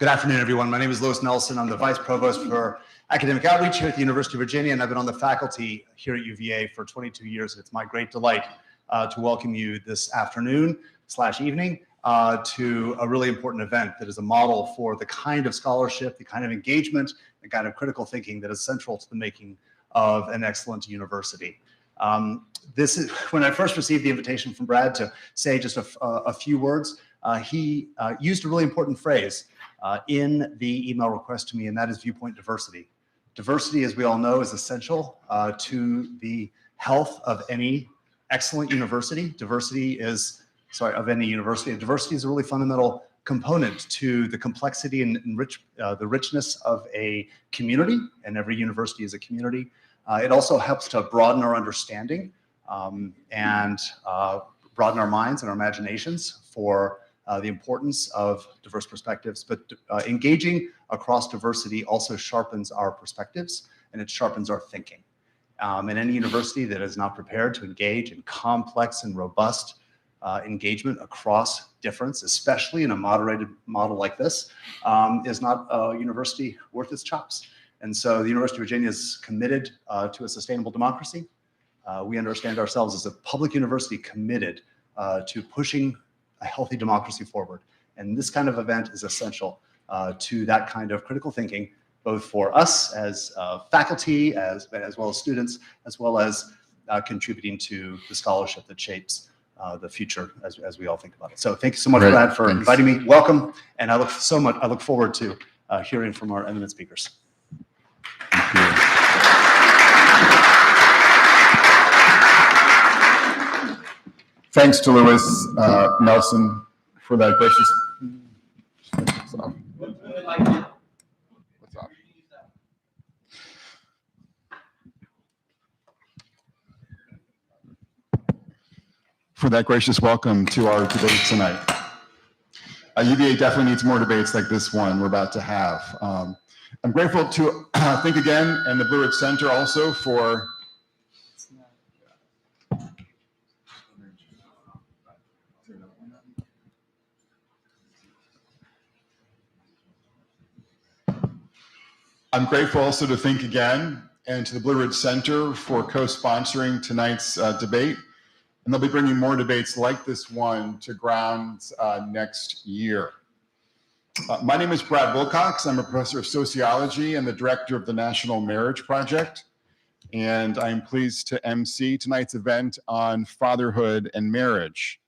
Good afternoon, everyone. My name is Louis Nelson. I'm the Vice Provost for Academic Outreach here at the University of Virginia, and I've been on the faculty here at UVA for 22 years. It's my great delight to welcome you this afternoon/evening to a really important event that is a model for the kind of scholarship, the kind of engagement, the kind of critical thinking that is central to the making of an excellent university. This is when I first received the invitation from Brad to say just a few words. He used a really important phrase in the email request to me, and that is viewpoint diversity. Diversity, as we all know, is essential to the health of any excellent university. Diversity is a really fundamental component to the complexity and the richness of a community, and every university is a community. It also helps to broaden our understanding and broaden our minds and our imaginations for the importance of diverse perspectives, but engaging across diversity also sharpens our perspectives and it sharpens our thinking. And any university that is not prepared to engage in complex and robust engagement across difference, especially in a moderated model like this, is not a university worth its chops. And so the University of Virginia is committed to a sustainable democracy. We understand ourselves as a public university committed to pushing a healthy democracy forward. And this kind of event is essential to that kind of critical thinking, both for us as faculty, as well as students, as well as contributing to the scholarship that shapes the future as we all think about it. So thank you so much, Brad, for inviting me. Welcome. And I look forward to hearing from our eminent speakers. Thank you. Thanks to Louis Nelson for that gracious. What's up? For that gracious welcome to our debate tonight. UVA definitely needs more debates like this one we're about to have. I'm grateful to Think Again and the Blue Ridge Center also for I'm grateful also to Think Again and to the Blue Ridge Center for co-sponsoring tonight's debate. And they'll be bringing more debates like this one to grounds next year. My name is Brad Wilcox. I'm a professor of sociology and the director of the National Marriage Project. And I'm pleased to MC tonight's event on fatherhood and marriage.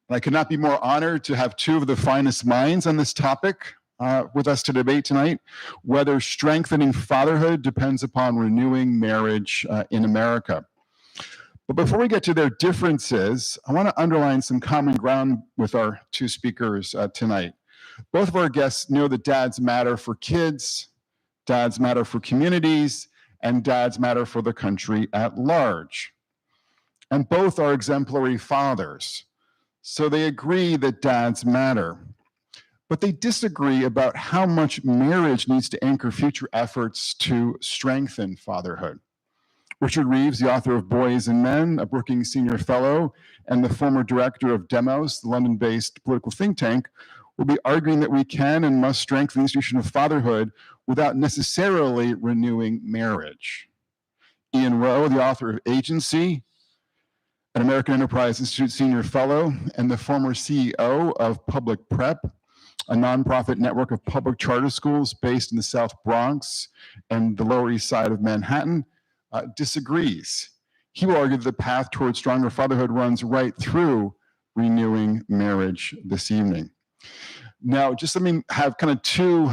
And I could not be more honored to have two of the finest minds on this topic with us to debate tonight, whether strengthening fatherhood depends upon renewing marriage in America. But before we get to their differences, I want to underline some common ground with our two speakers tonight. Both of our guests know that dads matter for kids, dads matter for communities, and dads matter for the country at large. And both are exemplary fathers, so they agree that dads matter. But they disagree about how much marriage needs to anchor future efforts to strengthen fatherhood. Richard Reeves, the author of Boys and Men, a Brookings Senior Fellow, and the former director of Demos, the London-based political think tank, will be arguing that we can and must strengthen the institution of fatherhood without necessarily renewing marriage. Ian Rowe, the author of Agency, an American Enterprise Institute Senior Fellow, and the former CEO of Public Prep, a nonprofit network of public charter schools based in the South Bronx and the Lower East Side of Manhattan, disagrees. He will argue that the path towards stronger fatherhood runs right through renewing marriage this evening. Now, just let me have kind of two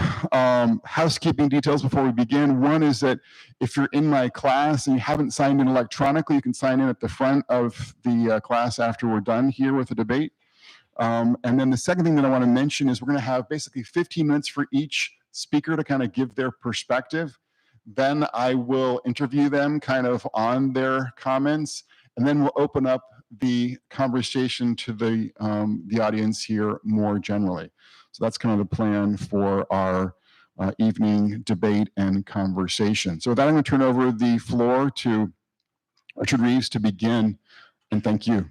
housekeeping details before we begin. One is that if you're in my class and you haven't signed in electronically, you can sign in at the front of the class after we're done here with the debate. And then the second thing that I want to mention is we're going to have basically 15 minutes for each speaker to kind of give their perspective. Then I will interview them kind of on their comments, and then we'll open up the conversation to the audience here more generally. So that's kind of the plan for our evening debate and conversation. So with that, I'm going to turn over the floor to Richard Reeves to begin, and thank you.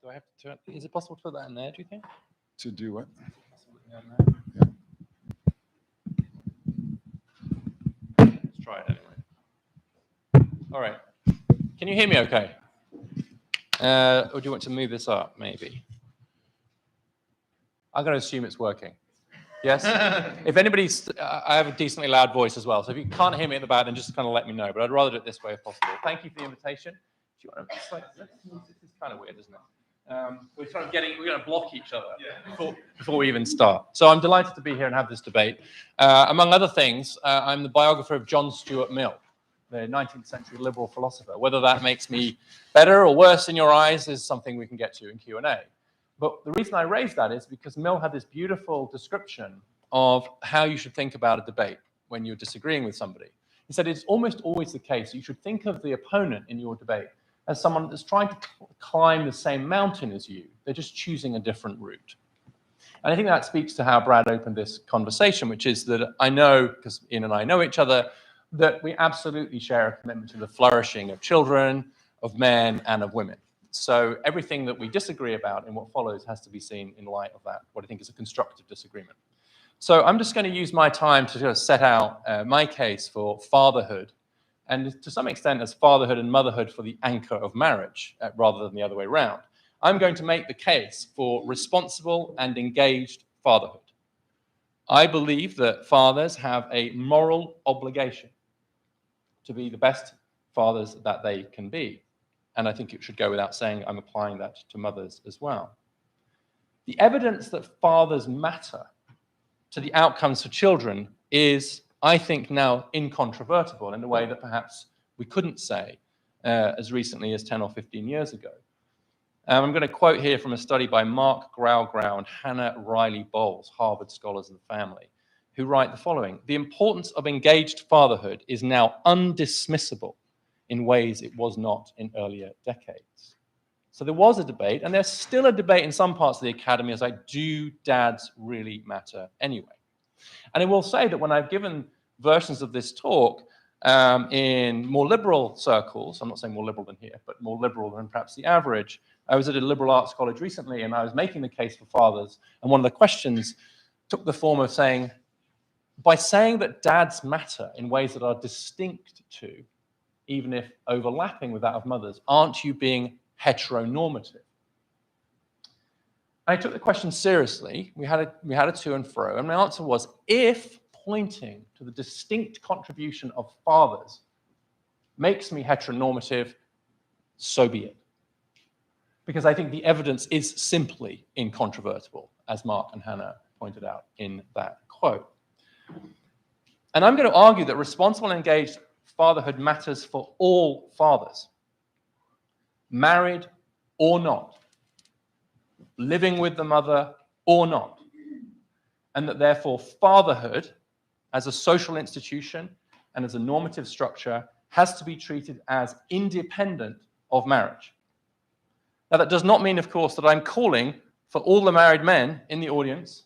Do I have to turn? Is it possible to put that in there, do you think? To do what? Let's try it anyway. All right. Can you hear me okay? Or do you want to move this up, maybe? I'm going to assume it's working. Yes? If anybody's, I have a decently loud voice as well, so if you can't hear me at the back, then just kind of let me know, but I'd rather do it this way if possible. Thank you for the invitation. Do you want to, it's like, this is kind of weird, isn't it? We're going to block each other before we even start. So I'm delighted to be here and have this debate. Among other things, I'm the biographer of John Stuart Mill, the 19th century liberal philosopher. Whether that makes me better or worse in your eyes is something we can get to in Q&A. But the reason I raise that is because Mill had this beautiful description of how you should think about a debate when you're disagreeing with somebody. He said it's almost always the case you should think of the opponent in your debate as someone that's trying to climb the same mountain as you. They're just choosing a different route. And I think that speaks to how Brad opened this conversation, which is that I know, because Ian and I know each other, that we absolutely share a commitment to the flourishing of children, of men, and of women. So everything that we disagree about in what follows has to be seen in light of that, what I think is a constructive disagreement. So I'm just going to use my time to sort of set out my case for fatherhood, and to some extent as fatherhood and motherhood for the anchor of marriage, rather than the other way around. I'm going to make the case for responsible and engaged fatherhood. I believe that fathers have a moral obligation to be the best fathers that they can be. And I think it should go without saying I'm applying that to mothers as well. The evidence that fathers matter to the outcomes for children is, I think, now incontrovertible in a way that perhaps we couldn't say as recently as 10 or 15 years ago. I'm going to quote here from a study by Mark Graugrau and Hannah Riley Bowles, Harvard scholars of the family, who write the following: the importance of engaged fatherhood is now undismissible in ways it was not in earlier decades. So there was a debate, and there's still a debate in some parts of the academy as like, do dads really matter anyway? And I will say that when I've given versions of this talk in more liberal circles, I'm not saying more liberal than here, but more liberal than perhaps the average, I was at a liberal arts college recently, and I was making the case for fathers, and one of the questions took the form of saying, by saying that dads matter in ways that are distinct to, even if overlapping with that of mothers, aren't you being heteronormative? I took the question seriously. We had a to and fro, and my answer was, if pointing to the distinct contribution of fathers makes me heteronormative, so be it. Because I think the evidence is simply incontrovertible, as Mark and Hannah pointed out in that quote. And I'm going to argue that responsible and engaged fatherhood matters for all fathers, married or not, living with the mother or not, and that therefore fatherhood as a social institution and as a normative structure has to be treated as independent of marriage. Now, that does not mean, of course, that I'm calling for all the married men in the audience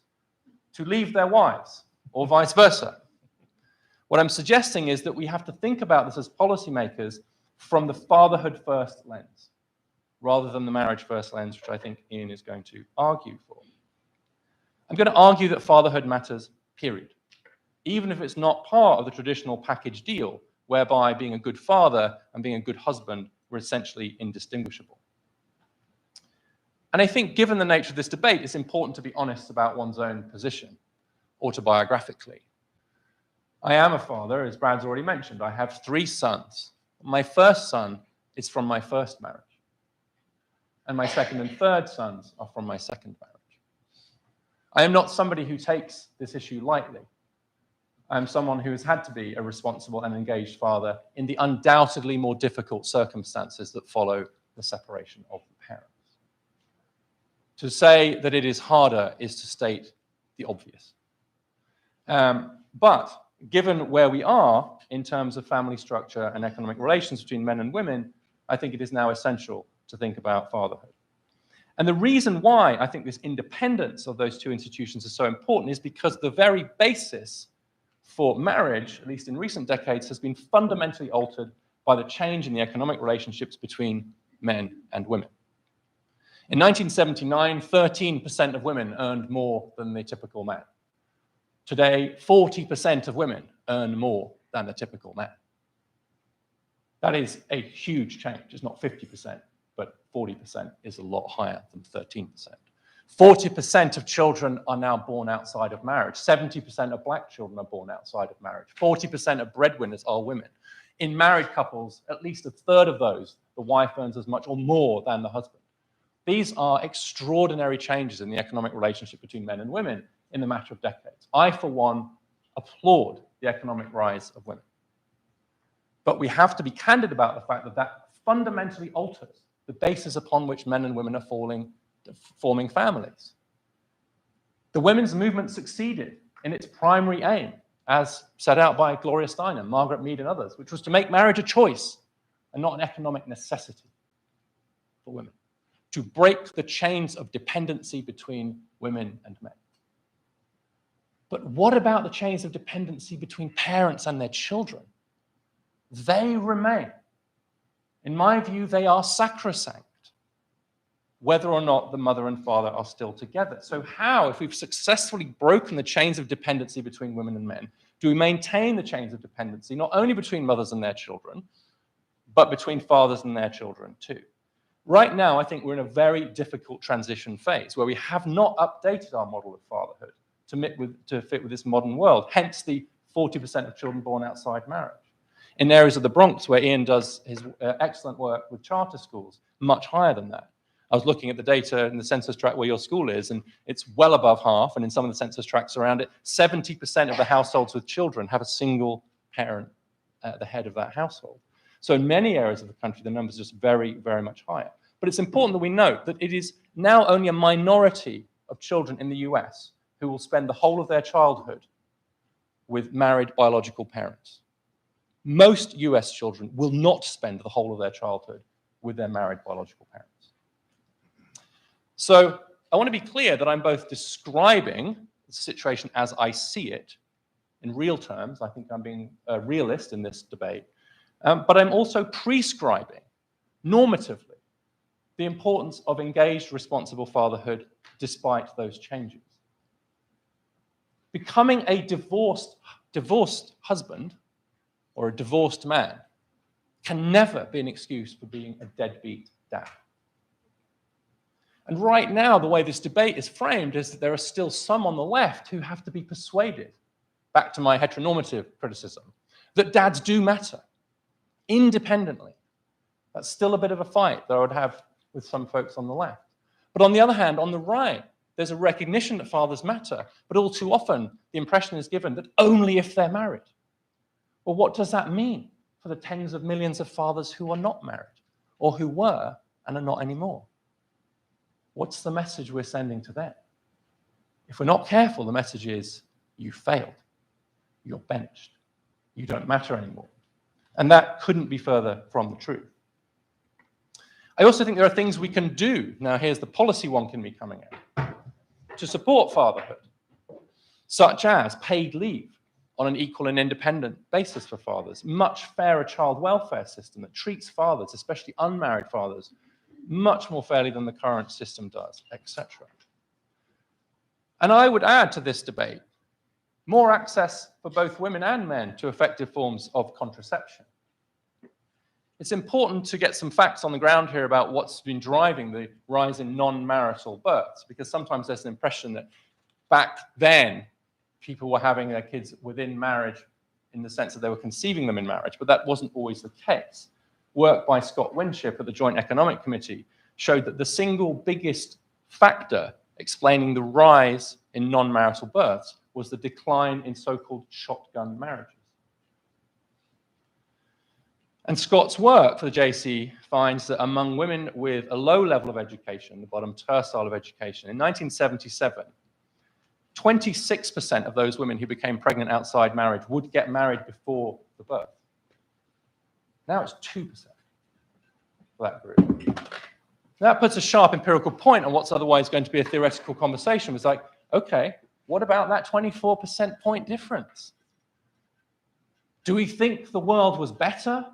to leave their wives or vice versa. What I'm suggesting is that we have to think about this as policymakers from the fatherhood first lens, rather than the marriage first lens, which I think Ian is going to argue for. I'm going to argue that fatherhood matters, period. Even if it's not part of the traditional package deal, whereby being a good father and being a good husband were essentially indistinguishable. And I think given the nature of this debate, it's important to be honest about one's own position, autobiographically. I am a father, as Brad's already mentioned. I have 3 sons. My first son is from my first marriage. And my second and third sons are from my second marriage. I am not somebody who takes this issue lightly. I am someone who has had to be a responsible and engaged father in the undoubtedly more difficult circumstances that follow the separation of the parents. To say that it is harder is to state the obvious. But given where we are in terms of family structure and economic relations between men and women, I think it is now essential to think about fatherhood. And the reason why I think this independence of those 2 institutions is so important is because the very basis for marriage, at least in recent decades, has been fundamentally altered by the change in the economic relationships between men and women. In 1979, 13% of women earned more than the typical man. Today, 40% of women earn more than the typical man. That is a huge change. It's not 50%, but 40% is a lot higher than 13%. 40% of children are now born outside of marriage. 70% of black children are born outside of marriage. 40% of breadwinners are women. In married couples, at least a third of those, the wife earns as much or more than the husband. These are extraordinary changes in the economic relationship between men and women in the matter of decades. I, for one, applaud the economic rise of women. But we have to be candid about the fact that that fundamentally alters the basis upon which men and women are forming families. The women's movement succeeded in its primary aim, as set out by Gloria Steinem, Margaret Mead, and others, which was to make marriage a choice and not an economic necessity for women, to break the chains of dependency between women and men. But what about the chains of dependency between parents and their children? They remain. In my view, they are sacrosanct, whether or not the mother and father are still together. So how, if we've successfully broken the chains of dependency between women and men, do we maintain the chains of dependency, not only between mothers and their children, but between fathers and their children too? Right now, I think we're in a very difficult transition phase where we have not updated our model of fatherhood to fit with this modern world, hence the 40% of children born outside marriage. In areas of the Bronx where Ian does his excellent work with charter schools, much higher than that. I was looking at the data in the census tract where your school is, and it's well above half, and in some of the census tracts around it, 70% of the households with children have a single parent at the head of that household. So in many areas of the country, the numbers are just very, very much higher. But it's important that we note that it is now only a minority of children in the US who will spend the whole of their childhood with married biological parents. Most US children will not spend the whole of their childhood with their married biological parents. So I want to be clear that I'm both describing the situation as I see it in real terms. I think I'm being a realist in this debate, but I'm also prescribing normatively the importance of engaged, responsible fatherhood despite those changes. Becoming a divorced husband or a divorced man can never be an excuse for being a deadbeat dad. And right now, the way this debate is framed is that there are still some on the left who have to be persuaded, back to my heteronormative criticism, that dads do matter independently. That's still a bit of a fight that I would have with some folks on the left. But on the other hand, on the right, there's a recognition that fathers matter, but all too often the impression is given that only if they're married. Well, what does that mean for the tens of millions of fathers who are not married or who were and are not anymore? What's the message we're sending to them? If we're not careful, the message is, you failed, you're benched, you don't matter anymore. And that couldn't be further from the truth. I also think there are things we can do. Now, here's the policy wonk in me coming out. To support fatherhood, such as paid leave on an equal and independent basis for fathers, much fairer child welfare system that treats fathers, especially unmarried fathers, much more fairly than the current system does, etc. And I would add to this debate more access for both women and men to effective forms of contraception. It's important to get some facts on the ground here about what's been driving the rise in non-marital births, because sometimes there's an impression that back then people were having their kids within marriage in the sense that they were conceiving them in marriage, but that wasn't always the case. Work by Scott Winship at the Joint Economic Committee showed that the single biggest factor explaining the rise in non-marital births was the decline in so-called shotgun marriages. And Scott's work for the JC finds that among women with a low level of education, the bottom tercile of education, in 1977, 26% of those women who became pregnant outside marriage would get married before the birth. Now it's 2% for that group. That puts a sharp empirical point on what's otherwise going to be a theoretical conversation. It's like, okay, what about that 24% point difference? Do we think the world was better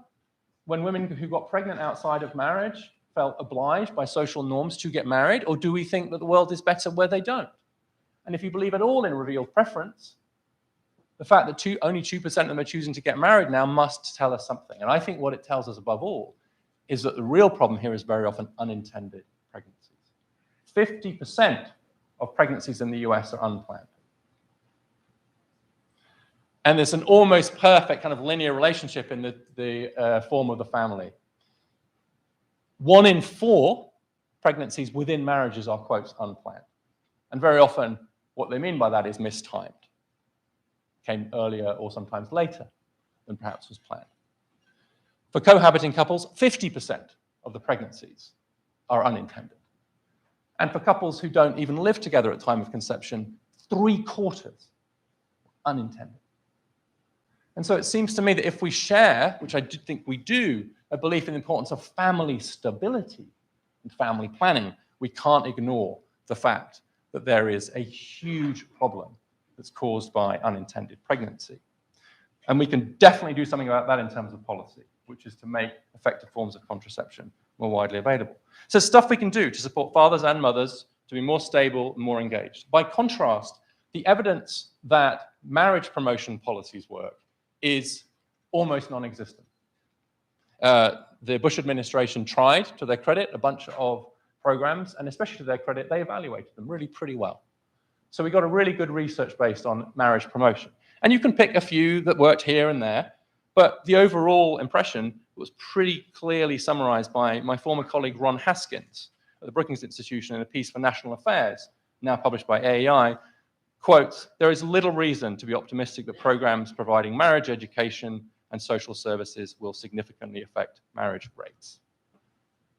when women who got pregnant outside of marriage felt obliged by social norms to get married, or do we think that the world is better where they don't? And if you believe at all in revealed preference, the fact that only 2% of them are choosing to get married now must tell us something. And I think what it tells us above all is that the real problem here is very often unintended pregnancies. 50% of pregnancies in the US are unplanned. And there's an almost perfect kind of linear relationship in the form of the family. 1 in 4 pregnancies within marriages are, quotes, unplanned. And very often, what they mean by that is mistimed. Came earlier or sometimes later than perhaps was planned. For cohabiting couples, 50% of the pregnancies are unintended. And for couples who don't even live together at time of conception, 3/4 unintended. And so it seems to me that if we share, which I do think we do, a belief in the importance of family stability and family planning, we can't ignore the fact that there is a huge problem that's caused by unintended pregnancy. And we can definitely do something about that in terms of policy, which is to make effective forms of contraception more widely available. So stuff we can do to support fathers and mothers to be more stable and more engaged. By contrast, the evidence that marriage promotion policies work is almost non-existent. The Bush administration tried, to their credit, a bunch of programs, and especially to their credit, they evaluated them really pretty well. So we got a really good research based on marriage promotion. And you can pick a few that worked here and there, but the overall impression was pretty clearly summarized by my former colleague Ron Haskins at the Brookings Institution in a piece for National Affairs, now published by AEI. Quote, "There is little reason to be optimistic that programs providing marriage education and social services will significantly affect marriage rates."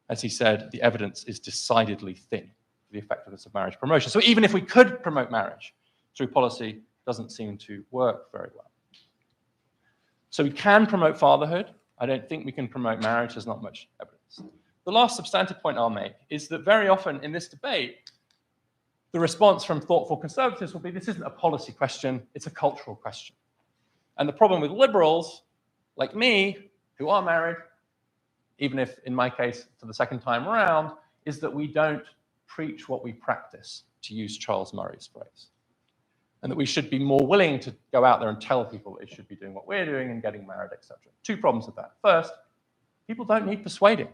As he said, the evidence is decidedly thin for the effectiveness of marriage promotion. So even if we could promote marriage through policy, it doesn't seem to work very well. So we can promote fatherhood. I don't think we can promote marriage. There's not much evidence. The last substantive point I'll make is that very often in this debate, the response from thoughtful conservatives will be, this isn't a policy question, it's a cultural question. And the problem with liberals, like me, who are married, even if in my case for the second time around, is that we don't preach what we practice, to use Charles Murray's phrase. And that we should be more willing to go out there and tell people they should be doing what we're doing and getting married, etc. 2 problems with that. First, people don't need persuading.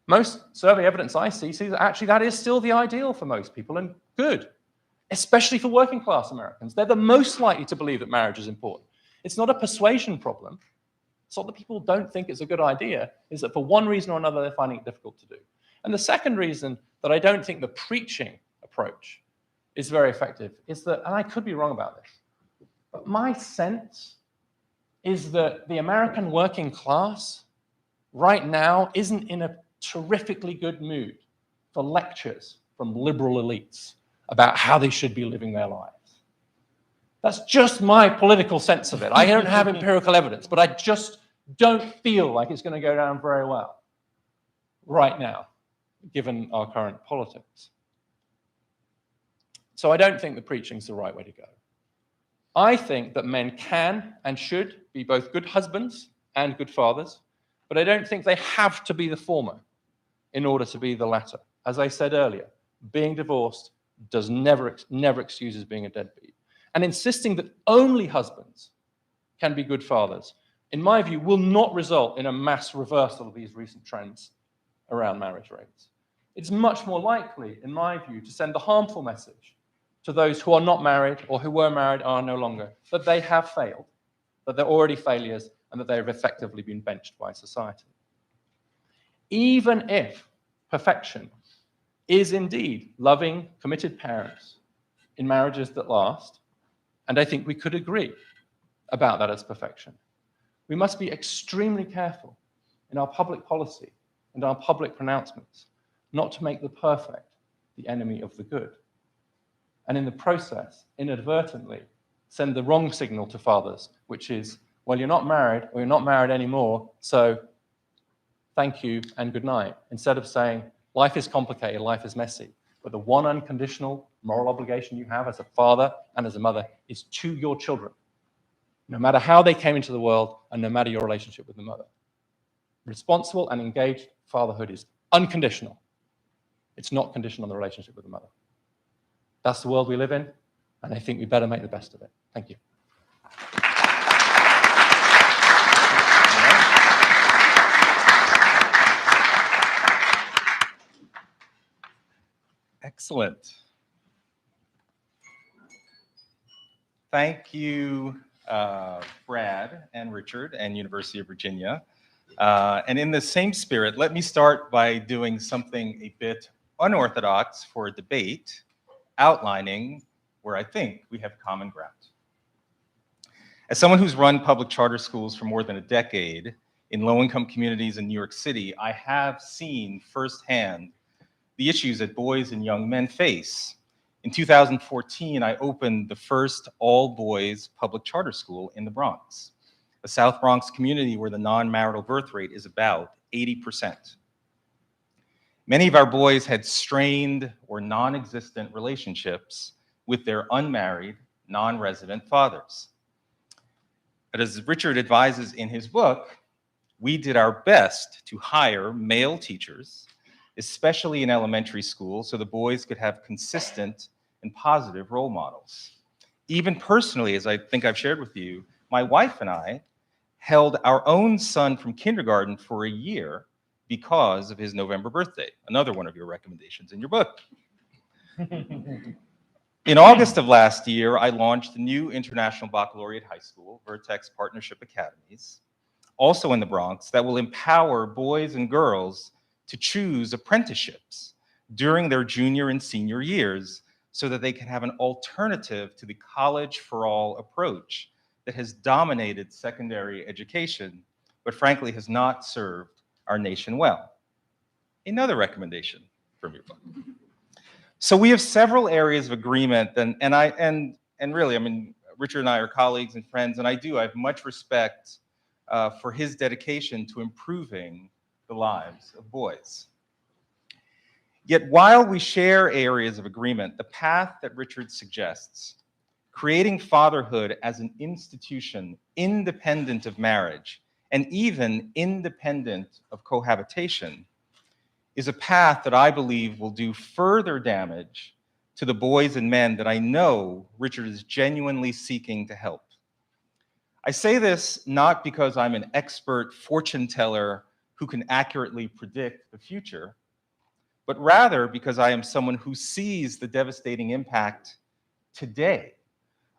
Most survey evidence I see that actually that is still the ideal for most people and good, especially for working class Americans. They're the most likely to believe that marriage is important. It's not a persuasion problem. It's not that people don't think it's a good idea, it's that for one reason or another, they're finding it difficult to do. And the second reason that I don't think the preaching approach is very effective is that, and I could be wrong about this, but my sense is that the American working class right now isn't in a terrifically good mood for lectures from liberal elites about how they should be living their lives. That's just my political sense of it. I don't have empirical evidence, but I just don't feel like it's going to go down very well right now, given our current politics. So I don't think the preaching's the right way to go. I think that men can and should be both good husbands and good fathers, but I don't think they have to be the former in order to be the latter. As I said earlier, being divorced does never excuses being a deadbeat. And insisting that only husbands can be good fathers, in my view, will not result in a mass reversal of these recent trends around marriage rates. It's much more likely, in my view, to send the harmful message to those who are not married or who were married are no longer, that they have failed, that they're already failures, and that they have effectively been benched by society. Even if perfection is indeed loving, committed parents in marriages that last, and I think we could agree about that as perfection, we must be extremely careful in our public policy and our public pronouncements not to make the perfect the enemy of the good, and in the process, inadvertently, send the wrong signal to fathers, which is, well, you're not married, or you're not married anymore, so thank you and good night, instead of saying, life is complicated, life is messy, but the one unconditional moral obligation you have as a father and as a mother is to your children, no matter how they came into the world and no matter your relationship with the mother. Responsible and engaged fatherhood is unconditional. It's not conditional on the relationship with the mother. That's the world we live in, and I think we better make the best of it. Thank you. Excellent. Thank you, Brad and Richard and University of Virginia. And in the same spirit, let me start by doing something a bit unorthodox for a debate, outlining where I think we have common ground. As someone who's run public charter schools for more than a decade in low-income communities in New York City, I have seen firsthand the issues that boys and young men face. In 2014, I opened the first all-boys public charter school in the Bronx, a South Bronx community where the non-marital birth rate is about 80%. Many of our boys had strained or non-existent relationships with their unmarried, non-resident fathers. But as Richard advises in his book, we did our best to hire male teachers, especially in elementary school, so the boys could have consistent and positive role models. Even personally, as I think I've shared with you, my wife and I held our own son from kindergarten for a year because of his November birthday, another one of your recommendations in your book. In August of last year, I launched a new International Baccalaureate High School, Vertex Partnership Academies, also in the Bronx, that will empower boys and girls to choose apprenticeships during their junior and senior years so that they can have an alternative to the college for all approach that has dominated secondary education, but frankly has not served our nation well. Another recommendation from your book. So we have several areas of agreement, and really, I mean, Richard and I are colleagues and friends, and I have much respect for his dedication to improving the lives of boys. Yet while we share areas of agreement, the path that Richard suggests, creating fatherhood as an institution independent of marriage and even independent of cohabitation, is a path that I believe will do further damage to the boys and men that I know Richard is genuinely seeking to help. I say this not because I'm an expert fortune teller who can accurately predict the future, but rather because I am someone who sees the devastating impact today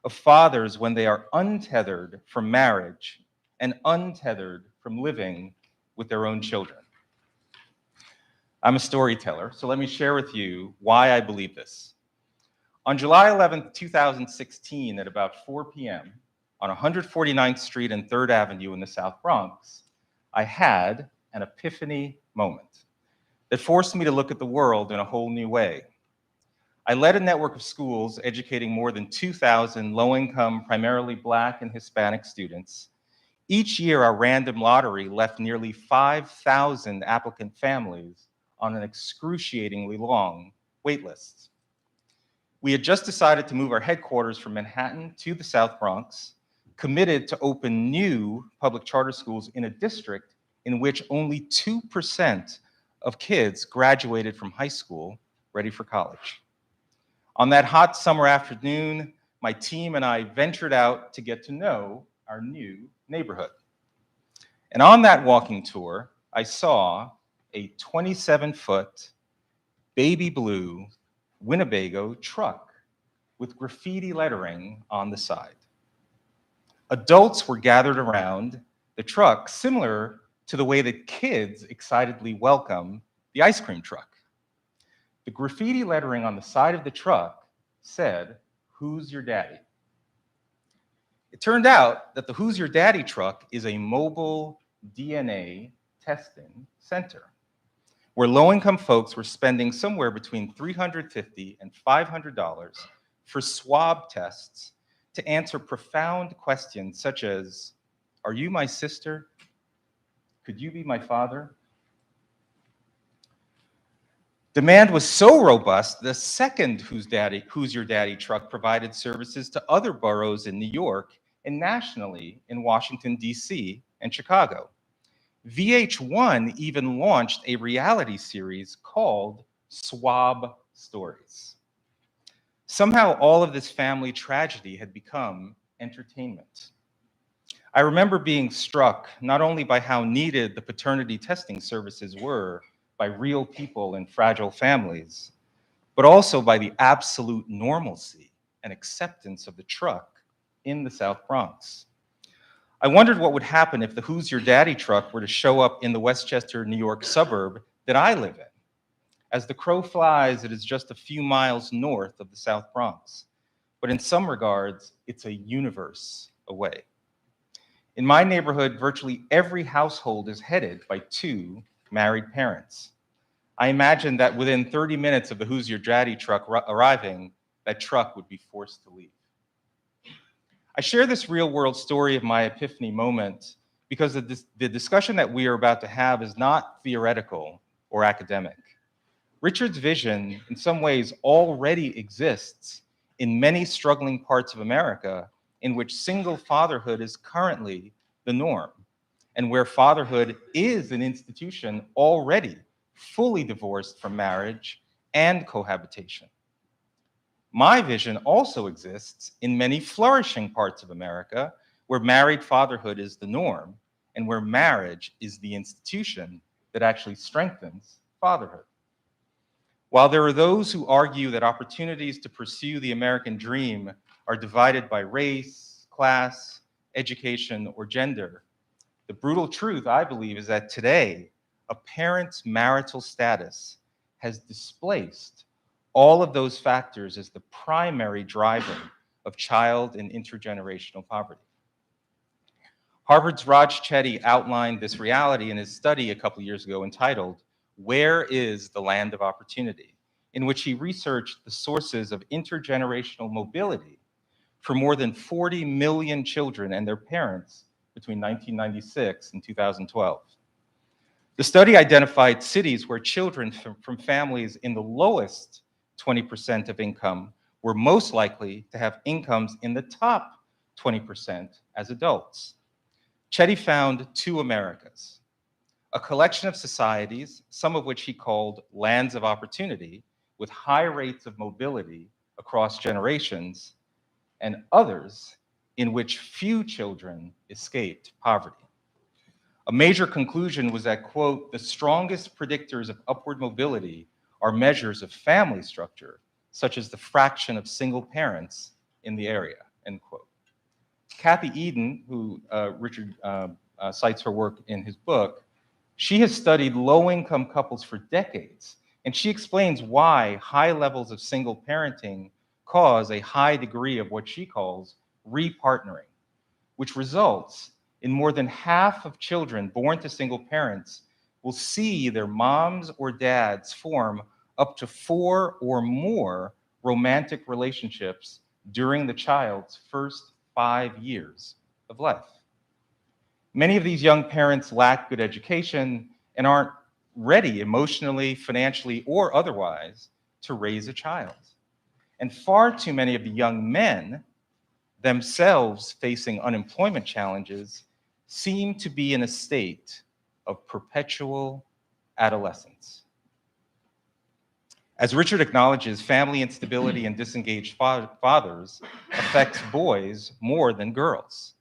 of fathers when they are untethered from marriage and untethered from living with their own children. I'm a storyteller, so let me share with you why I believe this. On July 11th, 2016, at about 4 p.m., on 149th Street and 3rd Avenue in the South Bronx, I had an epiphany moment that forced me to look at the world in a whole new way. I led a network of schools educating more than 2,000 low-income, primarily Black and Hispanic students. Each year, our random lottery left nearly 5,000 applicant families on an excruciatingly long wait list. We had just decided to move our headquarters from Manhattan to the South Bronx, committed to open new public charter schools in a district in which only 2% of kids graduated from high school ready for college. On that hot summer afternoon, my team and I ventured out to get to know our new neighborhood. And on that walking tour, I saw a 27-foot baby blue Winnebago truck with graffiti lettering on the side. Adults were gathered around the truck, similar to the way that kids excitedly welcome the ice cream truck. The graffiti lettering on the side of the truck said, "Who's your daddy?" It turned out that the Who's Your Daddy truck is a mobile DNA testing center where low-income folks were spending somewhere between $350 and $500 for swab tests to answer profound questions such as, "Are you my sister? Could you be my father?" Demand was so robust, the second Who's Your Daddy truck provided services to other boroughs in New York and nationally in Washington, D.C. and Chicago. VH1 even launched a reality series called Swab Stories. Somehow all of this family tragedy had become entertainment. I remember being struck not only by how needed the paternity testing services were by real people in fragile families, but also by the absolute normalcy and acceptance of the truck in the South Bronx. I wondered what would happen if the Who's Your Daddy truck were to show up in the Westchester, New York suburb that I live in. As the crow flies, it is just a few miles north of the South Bronx, but in some regards, it's a universe away. In my neighborhood, virtually every household is headed by two married parents. I imagine that within 30 minutes of the Who's Your Daddy truck arriving, that truck would be forced to leave. I share this real world story of my epiphany moment because the discussion that we are about to have is not theoretical or academic. Richard's vision, in some ways, already exists in many struggling parts of America in which single fatherhood is currently the norm, and where fatherhood is an institution already fully divorced from marriage and cohabitation. My vision also exists in many flourishing parts of America where married fatherhood is the norm and where marriage is the institution that actually strengthens fatherhood. While there are those who argue that opportunities to pursue the American dream are divided by race, class, education, or gender, the brutal truth, I believe, is that today, a parent's marital status has displaced all of those factors as the primary driver of child and intergenerational poverty. Harvard's Raj Chetty outlined this reality in his study a couple years ago entitled, "Where is the Land of Opportunity?" in which he researched the sources of intergenerational mobility for more than 40 million children and their parents between 1996 and 2012. The study identified cities where children from families in the lowest 20% of income were most likely to have incomes in the top 20% as adults. Chetty found two Americas, a collection of societies, some of which he called lands of opportunity, with high rates of mobility across generations, and others in which few children escaped poverty. A major conclusion was that, quote, "the strongest predictors of upward mobility are measures of family structure, such as the fraction of single parents in the area," end quote. Kathy Eden, who Richard cites her work in his book, she has studied low-income couples for decades, and she explains why high levels of single parenting cause a high degree of what she calls repartnering, which results in more than half of children born to single parents will see their moms or dads form up to 4 or more romantic relationships during the child's first 5 years of life. Many of these young parents lack good education and aren't ready emotionally, financially, or otherwise to raise a child. And far too many of the young men themselves facing unemployment challenges seem to be in a state of perpetual adolescence. As Richard acknowledges, family instability and disengaged fathers affects boys more than girls.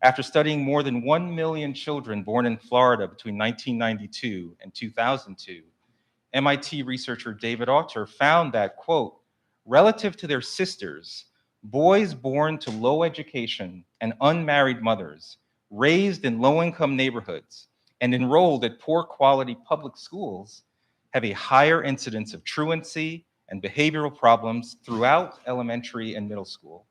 After studying more than 1 million children born in Florida between 1992 and 2002, MIT researcher David Autor found that, quote, "relative to their sisters, boys born to low education and unmarried mothers, raised in low-income neighborhoods, and enrolled at poor quality public schools have a higher incidence of truancy and behavioral problems throughout elementary and middle school,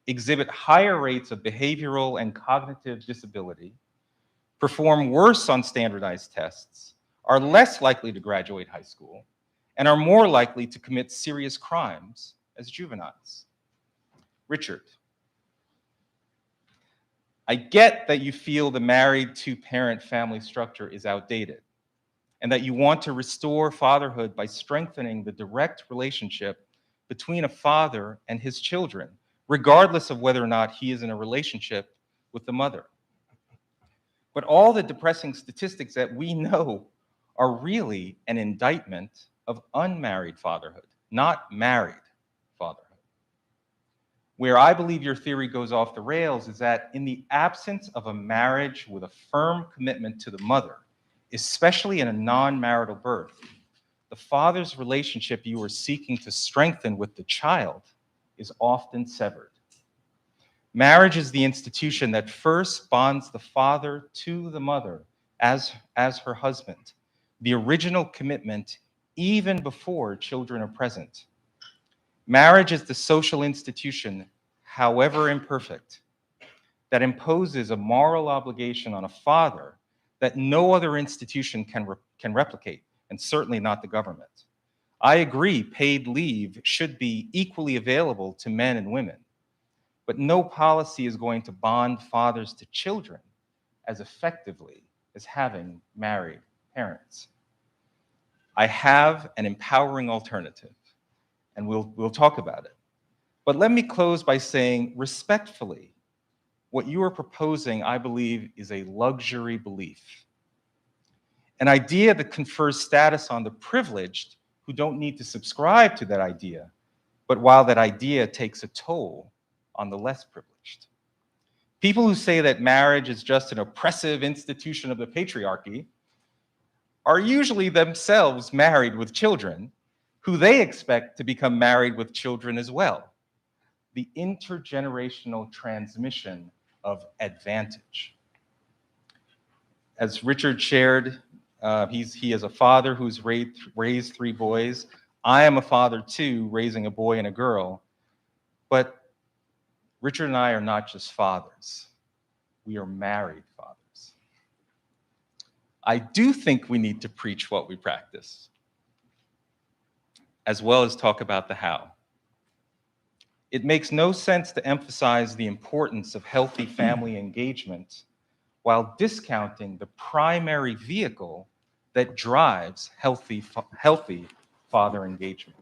exhibit higher rates of behavioral and cognitive disability, perform worse on standardized tests, are less likely to graduate high school, and are more likely to commit serious crimes as juveniles." Richard, I get that you feel the married two-parent family structure is outdated and that you want to restore fatherhood by strengthening the direct relationship between a father and his children, regardless of whether or not he is in a relationship with the mother. But all the depressing statistics that we know are really an indictment of unmarried fatherhood, not married fatherhood. Where I believe your theory goes off the rails is that in the absence of a marriage with a firm commitment to the mother, especially in a non-marital birth, the father's relationship you are seeking to strengthen with the child is often severed. Marriage is the institution that first bonds the father to the mother as her husband, the original commitment even before children are present. Marriage is the social institution, however imperfect, that imposes a moral obligation on a father that no other institution can replicate, and certainly not the government. I agree paid leave should be equally available to men and women, but no policy is going to bond fathers to children as effectively as having married parents. I have an empowering alternative, and we'll talk about it. But let me close by saying respectfully, what you are proposing, I believe, is a luxury belief. An idea that confers status on the privileged who don't need to subscribe to that idea, but while that idea takes a toll on the less privileged. People who say that marriage is just an oppressive institution of the patriarchy are usually themselves married with children who they expect to become married with children as well. The intergenerational transmission of advantage. As Richard shared, he is a father who's raised 3 boys. I am a father too, raising a boy and a girl. But Richard and I are not just fathers. We are married fathers. I do think we need to preach what we practice, as well as talk about the how. It makes no sense to emphasize the importance of healthy family engagement while discounting the primary vehicle that drives healthy father engagement.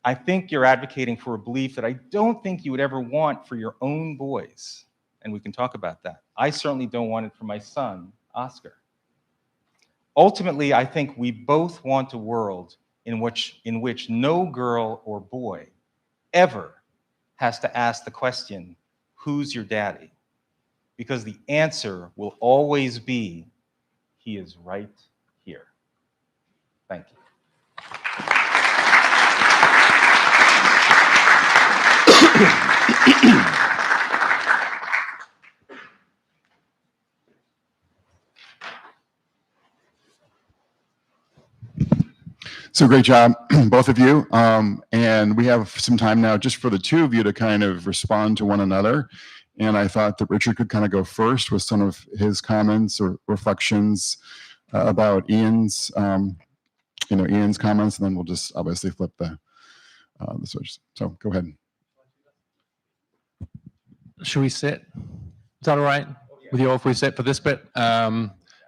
I think you're advocating for a belief that I don't think you would ever want for your own boys, and we can talk about that. I certainly don't want it for my son, Oscar. Ultimately, I think we both want a world in which no girl or boy ever has to ask the question, who's your daddy? Because the answer will always be, he is right here. Thank you. So great job, both of you. And we have some time now just for the 2 of you to kind of respond to one another. And I thought that Richard could kind of go first with some of his comments or reflections about Ian's, Ian's comments, and then we'll just obviously flip the switch. So go ahead. Should we sit? Is that all right with you all if we sit for this bit?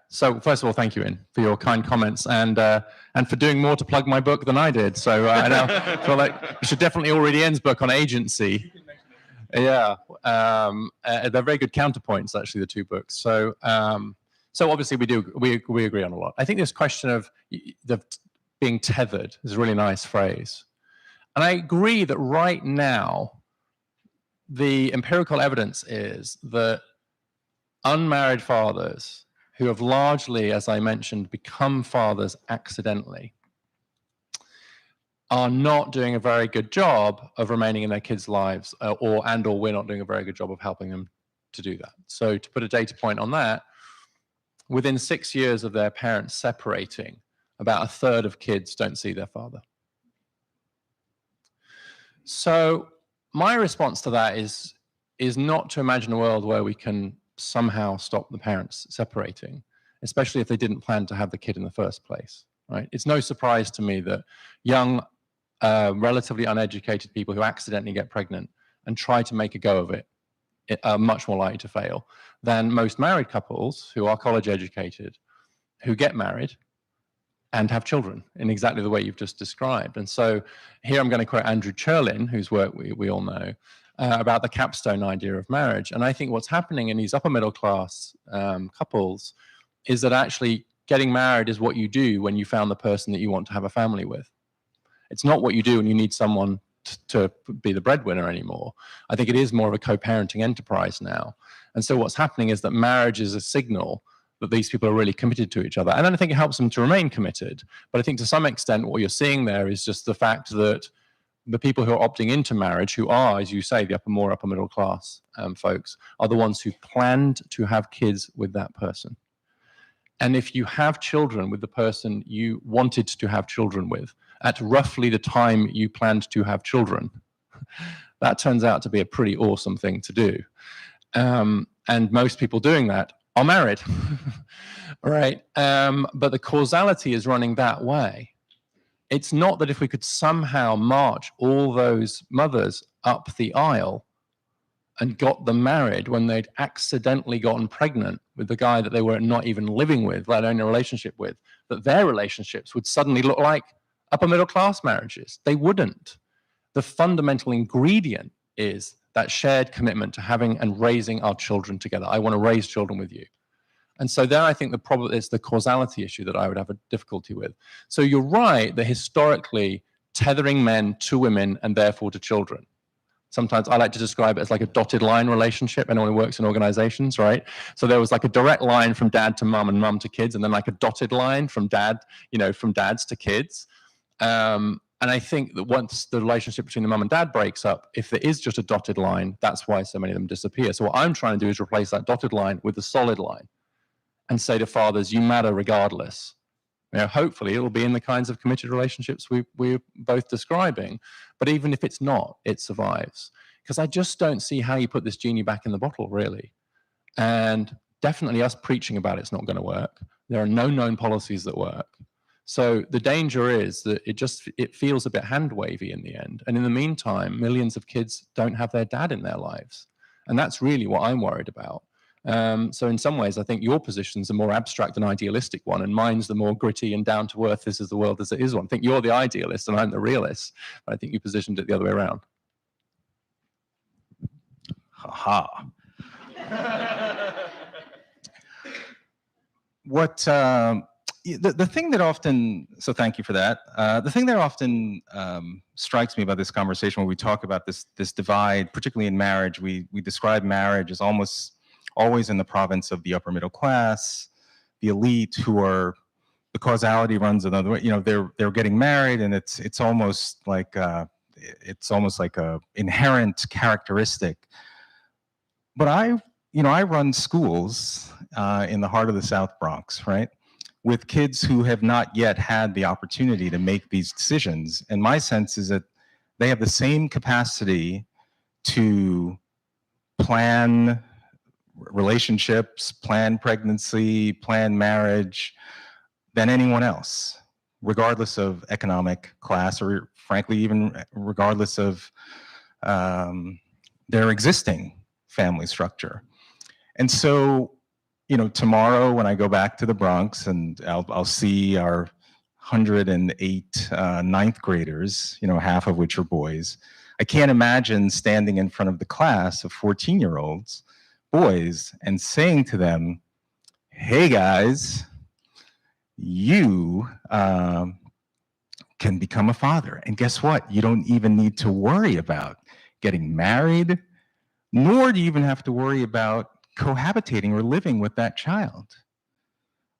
So first of all, thank you, Ian, for your kind comments and for doing more to plug my book than I did. So I now feel like you should definitely all read Ian's book on agency. Yeah, they're very good counterpoints, actually, the 2 books. So obviously we agree on a lot. I think this question of being tethered is a really nice phrase, and I agree that right now the empirical evidence is that unmarried fathers who have largely, as I mentioned, become fathers accidentally, are not doing a very good job of remaining in their kids' lives, or we're not doing a very good job of helping them to do that. So to put a data point on that, within 6 years of their parents separating, about 1/3 of kids don't see their father. So my response to that is not to imagine a world where we can somehow stop the parents separating, especially if they didn't plan to have the kid in the first place, right? It's no surprise to me that young, relatively uneducated people who accidentally get pregnant and try to make a go of it are much more likely to fail than most married couples who are college educated, who get married and have children in exactly the way you've just described. And so here I'm going to quote Andrew Cherlin, whose work we all know, about the capstone idea of marriage. And I think what's happening in these upper middle class couples is that actually getting married is what you do when you found the person that you want to have a family with. It's not what you do when you need someone to be the breadwinner anymore. I think it is more of a co-parenting enterprise now. And so what's happening is that marriage is a signal that these people are really committed to each other. And then I think it helps them to remain committed. But I think to some extent, what you're seeing there is just the fact that the people who are opting into marriage, who are, as you say, the more upper middle class folks, are the ones who planned to have kids with that person. And if you have children with the person you wanted to have children with at roughly the time you planned to have children, that turns out to be a pretty awesome thing to do. And most people doing that are married, right? But the causality is running that way. It's not that if we could somehow march all those mothers up the aisle and got them married when they'd accidentally gotten pregnant with the guy that they were not even living with, let alone a relationship with, that their relationships would suddenly look like upper middle class marriages. They wouldn't. The fundamental ingredient is that shared commitment to having and raising our children together. I want to raise children with you. And so there I think the problem is the causality issue that I would have a difficulty with. So you're right that historically tethering men to women and therefore to children. Sometimes I like to describe it as like a dotted line relationship. Anyone who works in organizations, right? So there was like a direct line from dad to mum and mum to kids, and then like a dotted line from dad, from dads to kids. And I think that once the relationship between the mum and dad breaks up, if there is just a dotted line, that's why so many of them disappear. So what I'm trying to do is replace that dotted line with a solid line and say to fathers, you matter regardless. Hopefully it'll be in the kinds of committed relationships we're both describing. But even if it's not, it survives. Because I just don't see how you put this genie back in the bottle, really. And definitely us preaching about it's not going to work. There are no known policies that work. So the danger is that it feels a bit hand-wavy in the end. And in the meantime, millions of kids don't have their dad in their lives. And that's really what I'm worried about. So in some ways, I think your position's a more abstract and idealistic one, and mine's the more gritty and down-to-earth, this is the world as it is one. I think you're the idealist and I'm the realist, but I think you positioned it the other way around. Ha-ha. The thing that often, so thank you for that. The thing that often strikes me about this conversation when we talk about this divide, particularly in marriage, we describe marriage as almost always in the province of the upper middle class, the elite, who are, the causality runs another way. They're getting married, and it's almost like a inherent characteristic. But I run schools in the heart of the South Bronx, right, with kids who have not yet had the opportunity to make these decisions. And my sense is that they have the same capacity to plan relationships, plan pregnancy, plan marriage than anyone else, regardless of economic class, or frankly, even regardless of their existing family structure. And so, tomorrow when I go back to the Bronx and I'll see our 108 ninth graders, half of which are boys, I can't imagine standing in front of the class of 14-year-olds, boys, and saying to them, hey guys, you can become a father. And guess what? You don't even need to worry about getting married, nor do you even have to worry about cohabitating or living with that child.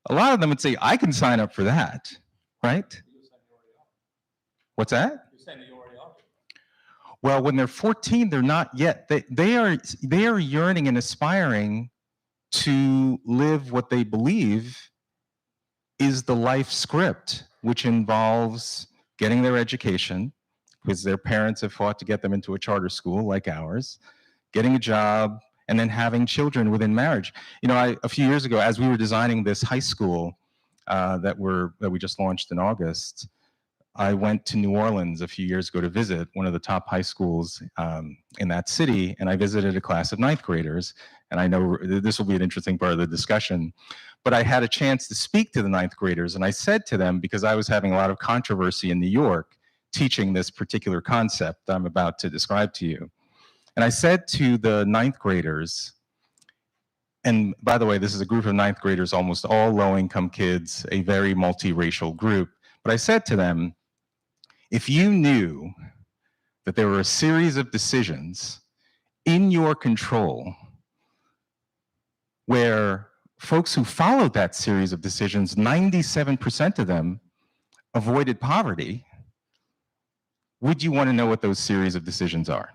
A lot of them would say, I can sign up for that, right? What's that? You're saying that you already are. Well, when they're 14, they're not yet. They are yearning and aspiring to live what they believe is the life script, which involves getting their education, because their parents have fought to get them into a charter school like ours, getting a job, and then having children within marriage. A few years ago, as we were designing this high school that we just launched in August, I went to New Orleans a few years ago to visit one of the top high schools in that city, and I visited a class of ninth graders. And I know this will be an interesting part of the discussion, but I had a chance to speak to the ninth graders, and I said to them, because I was having a lot of controversy in New York teaching this particular concept I'm about to describe to you, And I said to the ninth graders, and by the way, this is a group of ninth graders, almost all low-income kids, a very multiracial group. But I said to them, if you knew that there were a series of decisions in your control where folks who followed that series of decisions, 97% of them avoided poverty, would you want to know what those series of decisions are?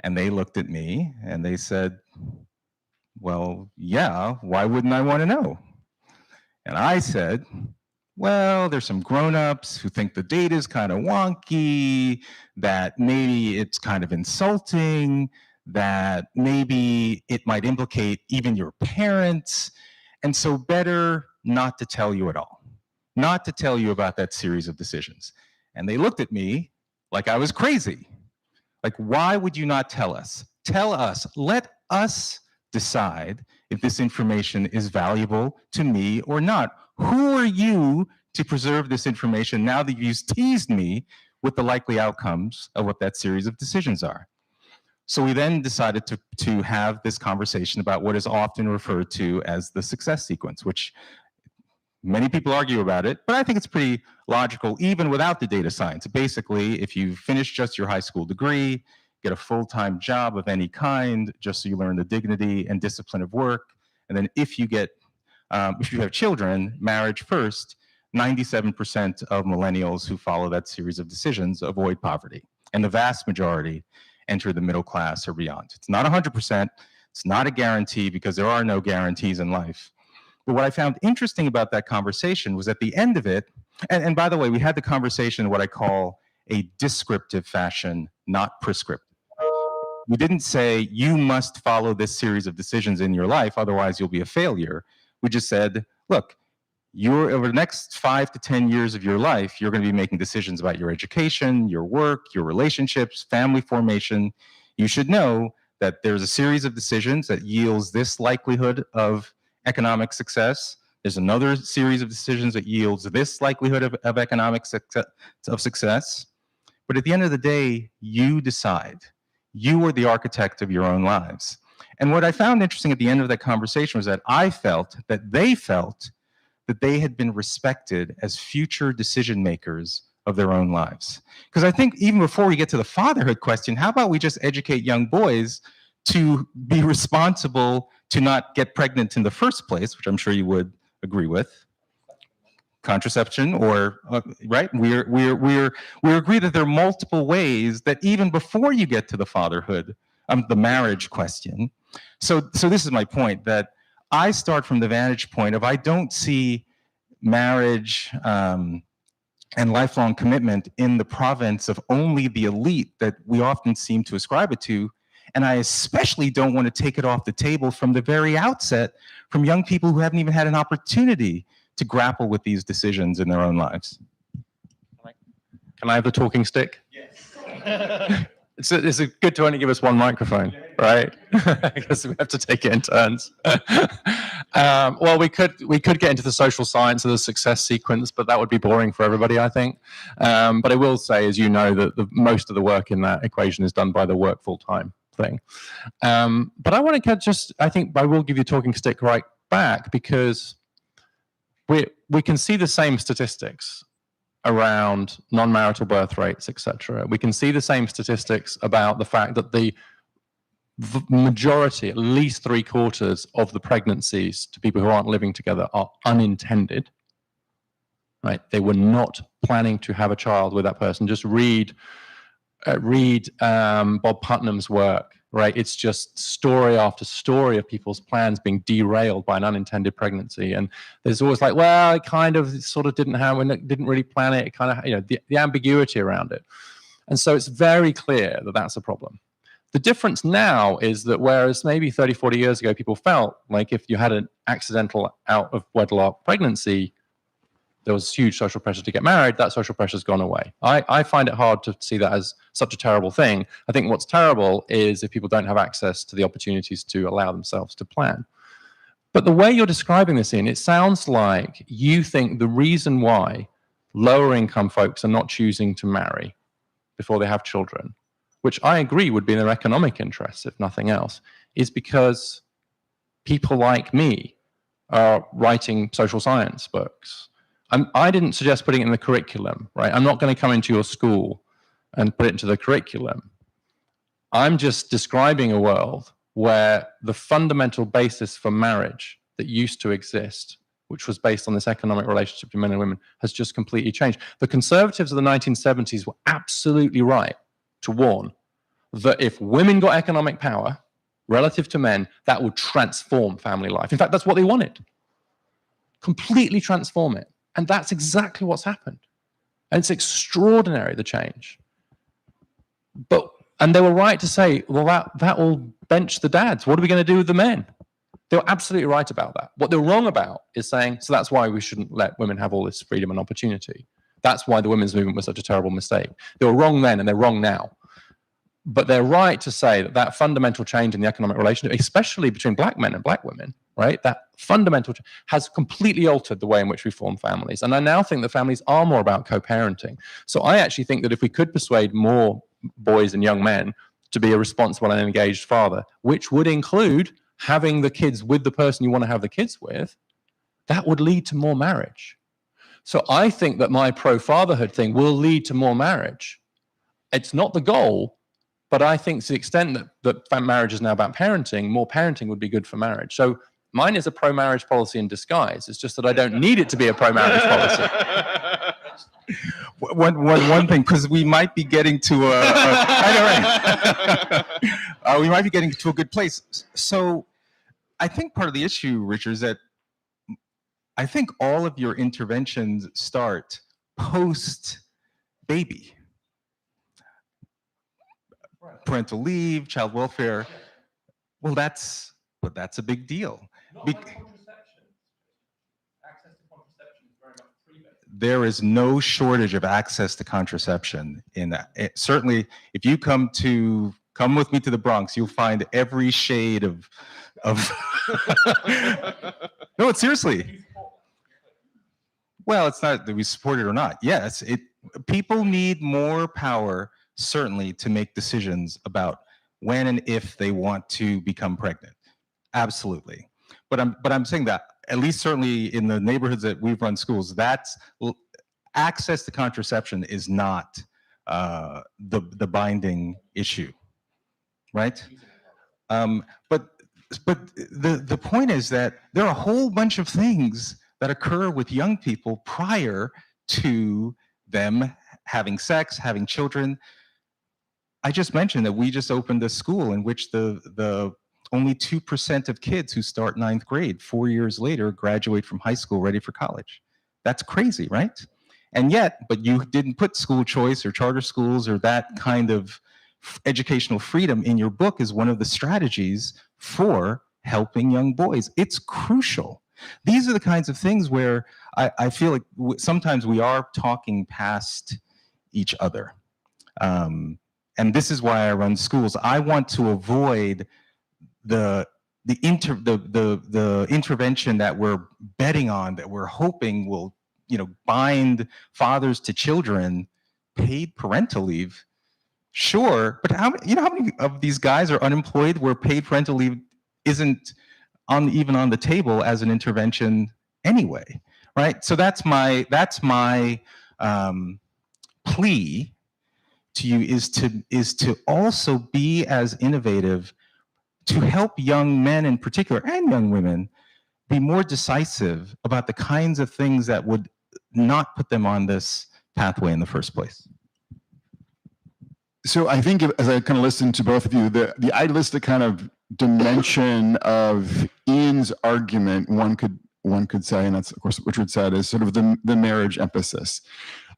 And they looked at me and they said, well, yeah, why wouldn't I want to know? And I said, well, there's some grown-ups who think the data is kind of wonky, that maybe it's kind of insulting, that maybe it might implicate even your parents, and so better not to tell you at all, not to tell you about that series of decisions. And they looked at me like I was crazy. Like, why would you not tell us? Tell us, let us decide if this information is valuable to me or not. Who are you to preserve this information now that you've teased me with the likely outcomes of what that series of decisions are? So we then decided to have this conversation about what is often referred to as the success sequence, which many people argue about it, but I think it's pretty logical, even without the data science. Basically, if you finish just your high school degree, get a full-time job of any kind, just so you learn the dignity and discipline of work, and then if you have children, marriage first, 97% of millennials who follow that series of decisions avoid poverty, and the vast majority enter the middle class or beyond. It's not 100%, it's not a guarantee because there are no guarantees in life. But what I found interesting about that conversation was at the end of it, and by the way, we had the conversation in what I call a descriptive fashion, not prescriptive. We didn't say, you must follow this series of decisions in your life, otherwise you'll be a failure. We just said, look, over the next 5 to 10 years of your life, you're going to be making decisions about your education, your work, your relationships, family formation. You should know that there's a series of decisions that yields this likelihood of economic success. There's another series of decisions that yields this likelihood of economic success. But at the end of the day, you decide. You are the architect of your own lives. And what I found interesting at the end of that conversation was that I felt that they felt that they had been respected as future decision makers of their own lives. Because I think even before we get to the fatherhood question, how about we just educate young boys to be responsible to not get pregnant in the first place, which I'm sure you would agree with. Contraception, or right? We agree that there are multiple ways that even before you get to the fatherhood, the marriage question. So this is my point, that I start from the vantage point of I don't see marriage and lifelong commitment in the province of only the elite that we often seem to ascribe it to. And I especially don't want to take it off the table from the very outset from young people who haven't even had an opportunity to grapple with these decisions in their own lives. Can I have the talking stick? Yes. It's good to only give us one microphone, right? Because we have to take it in turns. Well, we could get into the social science of the success sequence, but that would be boring for everybody, I think. But I will say, as you know, that most of the work in that equation is done by the work full-time thing. But I want to I think I will give you a talking stick right back, because we can see the same statistics around non-marital birth rates, etc. We can see the same statistics about the fact that the majority, at least 3/4 of the pregnancies to people who aren't living together, are unintended. Right? They were not planning to have a child with that person. Just read Bob Putnam's work. Right? It's just story after story of people's plans being derailed by an unintended pregnancy. And there's always like, well, it kind of sort of didn't happen, didn't really plan it. It kind of, the ambiguity around it. And so it's very clear that that's a problem. The difference now is that whereas maybe 30, 40 years ago, people felt like if you had an accidental out of wedlock pregnancy, there was huge social pressure to get married, that social pressure's gone away. I find it hard to see that as such a terrible thing. I think what's terrible is if people don't have access to the opportunities to allow themselves to plan. But the way you're describing this, Ian, it sounds like you think the reason why lower income folks are not choosing to marry before they have children which I agree would be in their economic interests, if nothing else, is because people like me are writing social science books. I didn't suggest putting it in the curriculum, right? I'm not going to come into your school and put it into the curriculum. I'm just describing a world where the fundamental basis for marriage that used to exist, which was based on this economic relationship between men and women, has just completely changed. The conservatives of the 1970s were absolutely right to warn that if women got economic power relative to men, that would transform family life. In fact, that's what they wanted. Completely transform it. And that's exactly what's happened. And it's extraordinary, the change. And they were right to say, well, that will bench the dads. What are we going to do with the men? They were absolutely right about that. What they're wrong about is saying, so that's why we shouldn't let women have all this freedom and opportunity. That's why the women's movement was such a terrible mistake. They were wrong then and they're wrong now. But they're right to say that that fundamental change in the economic relationship, especially between black men and black women, right, that fundamental has completely altered the way in which we form families. And I now think that families are more about co-parenting. So I actually think that if we could persuade more boys and young men to be a responsible and engaged father, which would include having the kids with the person you want to have the kids with, that would lead to more marriage. So I think that my pro-fatherhood thing will lead to more marriage. It's not the goal, but I think to the extent that marriage is now about parenting, more parenting would be good for marriage. So mine is a pro-marriage policy in disguise. It's just that I don't need it to be a pro-marriage policy. One thing, because we might be getting to we might be getting to a good place. So I think part of the issue, Richard, is that I think all of your interventions start post-baby. Parental leave, child welfare. Well, that's a big deal. There is no shortage of access to contraception in that. Certainly, if you come with me to the Bronx, you'll find every shade of no, it's seriously. Well, it's not that we support it or not. Yes, people need more power, certainly, to make decisions about when and if they want to become pregnant. Absolutely. But I'm saying that, at least certainly in the neighborhoods that we've run schools, that's access to contraception is not the binding issue, right? But the point is that there are a whole bunch of things that occur with young people prior to them having sex, having children. I just mentioned that we just opened a school in which the only 2% of kids who start 9th grade 4 years later graduate from high school ready for college. That's crazy, right? And yet, but you didn't put school choice or charter schools or that kind of educational freedom in your book as one of the strategies for helping young boys. It's crucial. These are the kinds of things where I feel like sometimes we are talking past each other. And this is why I run schools. I want to avoid the intervention that we're betting on, that we're hoping will, bind fathers to children, paid parental leave. Sure, but how many of these guys are unemployed where paid parental leave isn't even on the table as an intervention anyway, right? So that's my plea to you is to also be as innovative to help young men in particular and young women be more decisive about the kinds of things that would not put them on this pathway in the first place. So I think as I kind of listened to both of you, the idealistic kind of dimension of Ian's argument, one could say, and that's of course what Richard said, is sort of the marriage emphasis.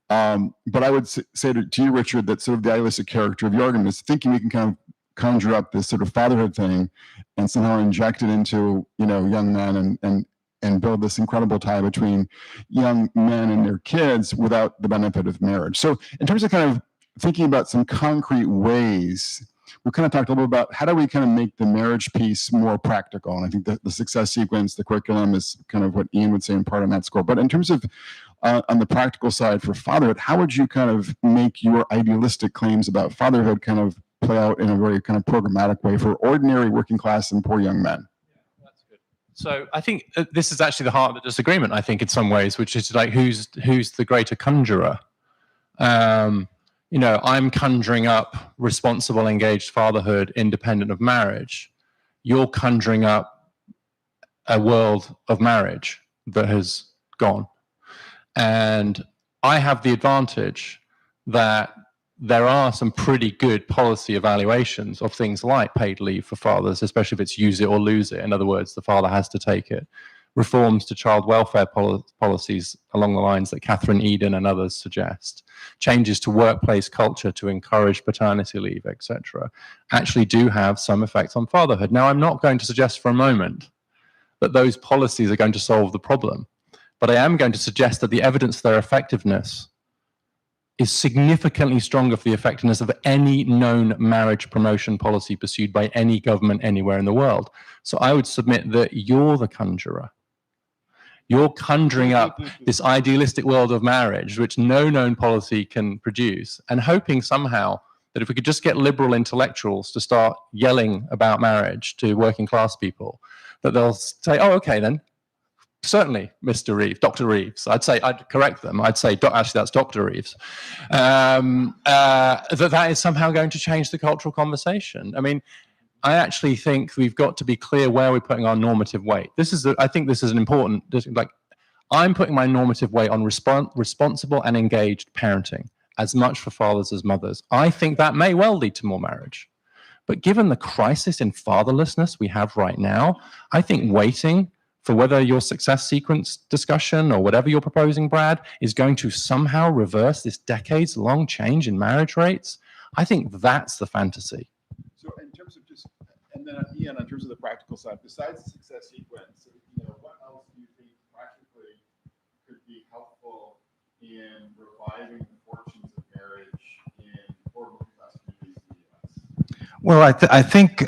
But I would say to you, Richard, that sort of the idealistic character of your argument is thinking we can kind of conjure up this sort of fatherhood thing and somehow inject it into young men and build this incredible tie between young men and their kids without the benefit of marriage. So in terms of kind of thinking about some concrete ways, we kind of talked a little bit about how do we kind of make the marriage piece more practical. And I think that the success sequence, the curriculum is kind of what Ian would say in part on that score. But in terms of on the practical side for fatherhood, how would you kind of make your idealistic claims about fatherhood kind of play out in a very kind of programmatic way for ordinary working class and poor young men. That's good. So I think this is actually the heart of the disagreement, I think, in some ways, which is like, who's the greater conjurer? You know, I'm conjuring up responsible, engaged fatherhood independent of marriage. You're conjuring up a world of marriage that has gone. And I have the advantage that there are some pretty good policy evaluations of things like paid leave for fathers, especially if it's use it or lose it. In other words, the father has to take it. Reforms to child welfare policies along the lines that Catherine Eden and others suggest, changes to workplace culture to encourage paternity leave, etc., actually do have some effects on fatherhood. Now, I'm not going to suggest for a moment that those policies are going to solve the problem, but I am going to suggest that the evidence for their effectiveness is significantly stronger for the effectiveness of any known marriage promotion policy pursued by any government anywhere in the world. So I would submit that you're the conjurer. You're conjuring up this idealistic world of marriage, which no known policy can produce, and hoping somehow that if we could just get liberal intellectuals to start yelling about marriage to working class people, that they'll say, oh, okay, then, certainly, Mr. Reeves, Dr. Reeves. I'd correct them. I'd say, actually, that's Dr. Reeves. That is somehow going to change the cultural conversation. I mean, I actually think we've got to be clear where we're putting our normative weight. I think this is an important, like, I'm putting my normative weight on responsible and engaged parenting, as much for fathers as mothers. I think that may well lead to more marriage. But given the crisis in fatherlessness we have right now, I think waiting for whether your success sequence discussion or whatever you're proposing, Brad, is going to somehow reverse this decades-long change in marriage rates, I think that's the fantasy. So in terms of just, and then Ian, in terms of the practical side, besides the success sequence, what else do you think practically could be helpful in reviving the fortunes of marriage in poor middle-class communities in the U.S.? Well, I think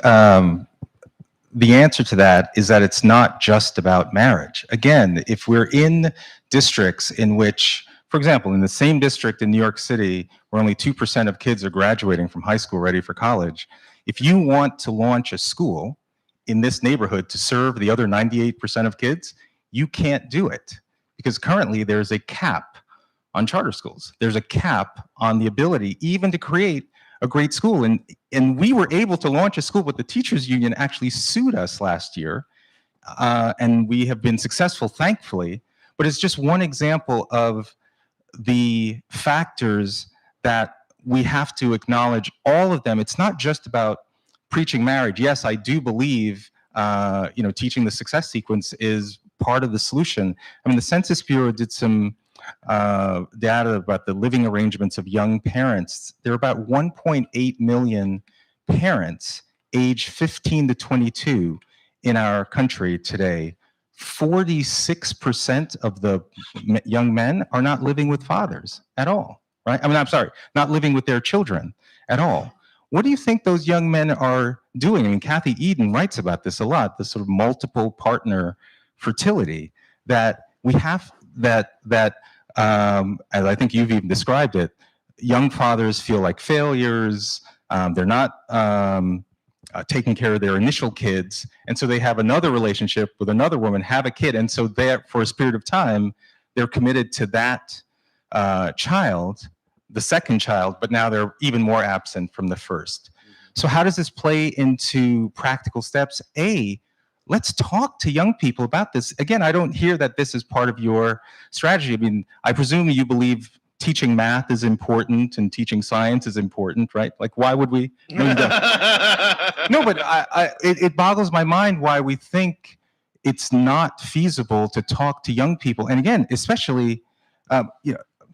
the answer to that is that it's not just about marriage. Again, if we're in districts in which, for example, in the same district in New York City, where only 2% of kids are graduating from high school ready for college, if you want to launch a school in this neighborhood to serve the other 98% of kids, you can't do it. Because currently there's a cap on charter schools. There's a cap on the ability even to create a great school. And we were able to launch a school, but the teachers union actually sued us last year. And we have been successful, thankfully. But it's just one example of the factors that we have to acknowledge, all of them. It's not just about preaching marriage. Yes, I do believe, teaching the success sequence is part of the solution. I mean, the Census Bureau did some data about the living arrangements of young parents. There are about 1.8 million parents age 15 to 22 in our country today. 46% of the young men are not living with fathers at all, right? I mean, I'm sorry, not living with their children at all. What do you think those young men are doing? I mean, Kathy Eden writes about this a lot, the sort of multiple partner fertility that we have, as I think you've even described it, young fathers feel like failures. They're not taking care of their initial kids. And so they have another relationship with another woman, have a kid. And so for a period of time, they're committed to that child, the second child, but now they're even more absent from the first. So how does this play into practical steps? Let's talk to young people about this. Again, I don't hear that this is part of your strategy. I mean, I presume you believe teaching math is important and teaching science is important, right? Like, why would we? No, but it boggles my mind why we think it's not feasible to talk to young people. And again, especially,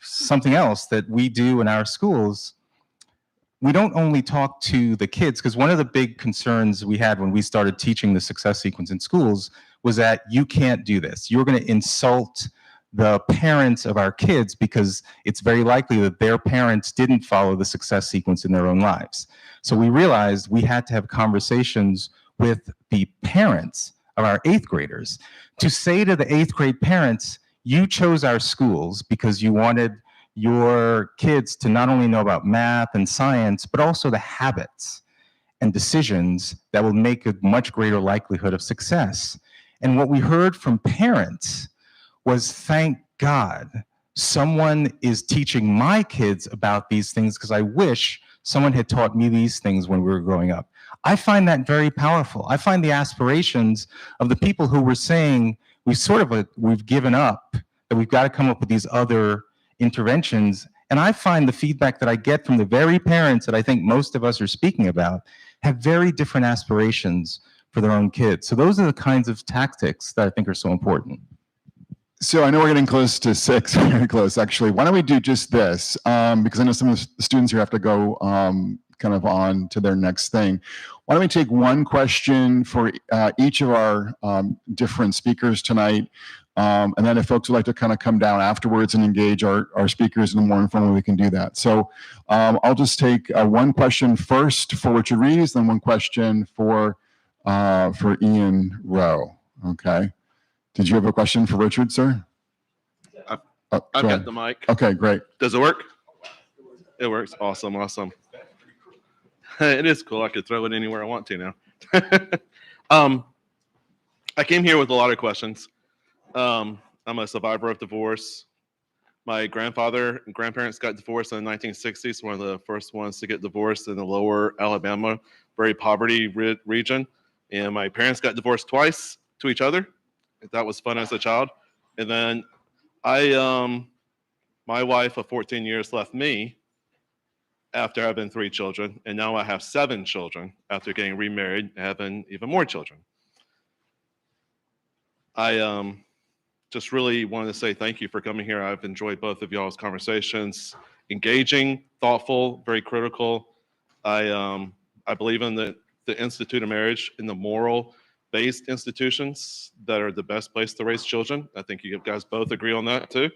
something else that we do in our schools, we don't only talk to the kids, because one of the big concerns we had when we started teaching the success sequence in schools was that you can't do this. You're going to insult the parents of our kids because it's very likely that their parents didn't follow the success sequence in their own lives. So we realized we had to have conversations with the parents of our 8th graders to say to the 8th grade parents, you chose our schools because you wanted your kids to not only know about math and science, but also the habits and decisions that will make a much greater likelihood of success. And what we heard from parents was, thank God someone is teaching my kids about these things, because I wish someone had taught me these things when we were growing up. I find that very powerful. I find the aspirations of the people who were saying we've given up, that we've got to come up with these other interventions. And I find the feedback that I get from the very parents that I think most of us are speaking about have very different aspirations for their own kids. So those are the kinds of tactics that I think are so important. So I know we're getting close to 6, very close actually. Why don't we do just this? Because I know some of the students here have to go kind of on to their next thing. Why don't we take one question for each of our different speakers tonight, and then if folks would like to kind of come down afterwards and engage our speakers in a more informal way, we can do that. So I'll just take one question first for Richard Reeves, then one question for Ian Rowe. Okay. Did you have a question for Richard, sir? I've got the mic. Okay, great. Does it work? It works. Awesome, awesome. It is cool. I could throw it anywhere I want to now. I came here with a lot of questions. I'm a survivor of divorce. My grandfather and grandparents got divorced in the 1960s, one of the first ones to get divorced in the lower Alabama, very poverty region. And my parents got divorced twice to each other. That was fun as a child. And then my wife of 14 years left me after having 3 children. And now I have 7 children after getting remarried and having even more children. I just really wanted to say thank you for coming here. I've enjoyed both of y'all's conversations, engaging, thoughtful, very critical. I believe in the Institute of Marriage and the moral-based institutions that are the best place to raise children. I think you guys both agree on that too.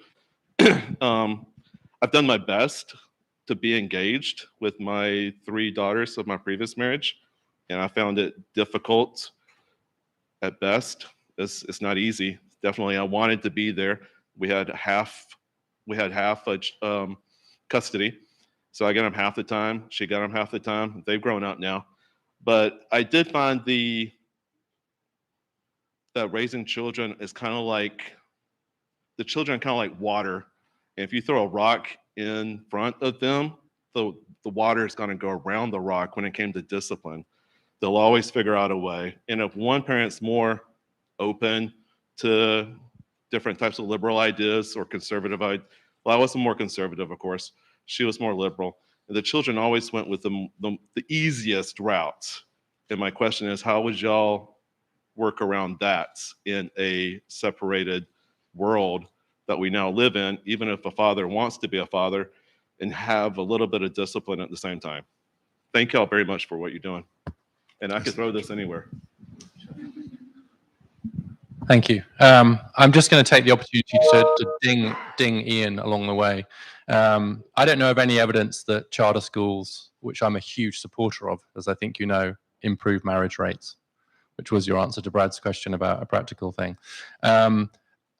I've done my best to be engaged with my 3 daughters of my previous marriage, and I found it difficult at best. It's not easy. Definitely, I wanted to be there. We had half custody, so I got them half the time. She got them half the time. They've grown up now, but I did find that raising children is kind of like, the children are kind of like water. And if you throw a rock in front of them, the water is going to go around the rock when it came to discipline. They'll always figure out a way. And if one parent's more open to different types of liberal ideas or conservative ideas, well, I wasn't more conservative, of course. She was more liberal. And the children always went with the easiest route. And my question is, how would y'all work around that in a separated world that we now live in, even if a father wants to be a father and have a little bit of discipline at the same time? Thank y'all very much for what you're doing. And I could throw this anywhere. Thank you. I'm just going to take the opportunity to ding Ian along the way. I don't know of any evidence that charter schools, which I'm a huge supporter of, as I think you know, improve marriage rates, which was your answer to Brad's question about a practical thing. And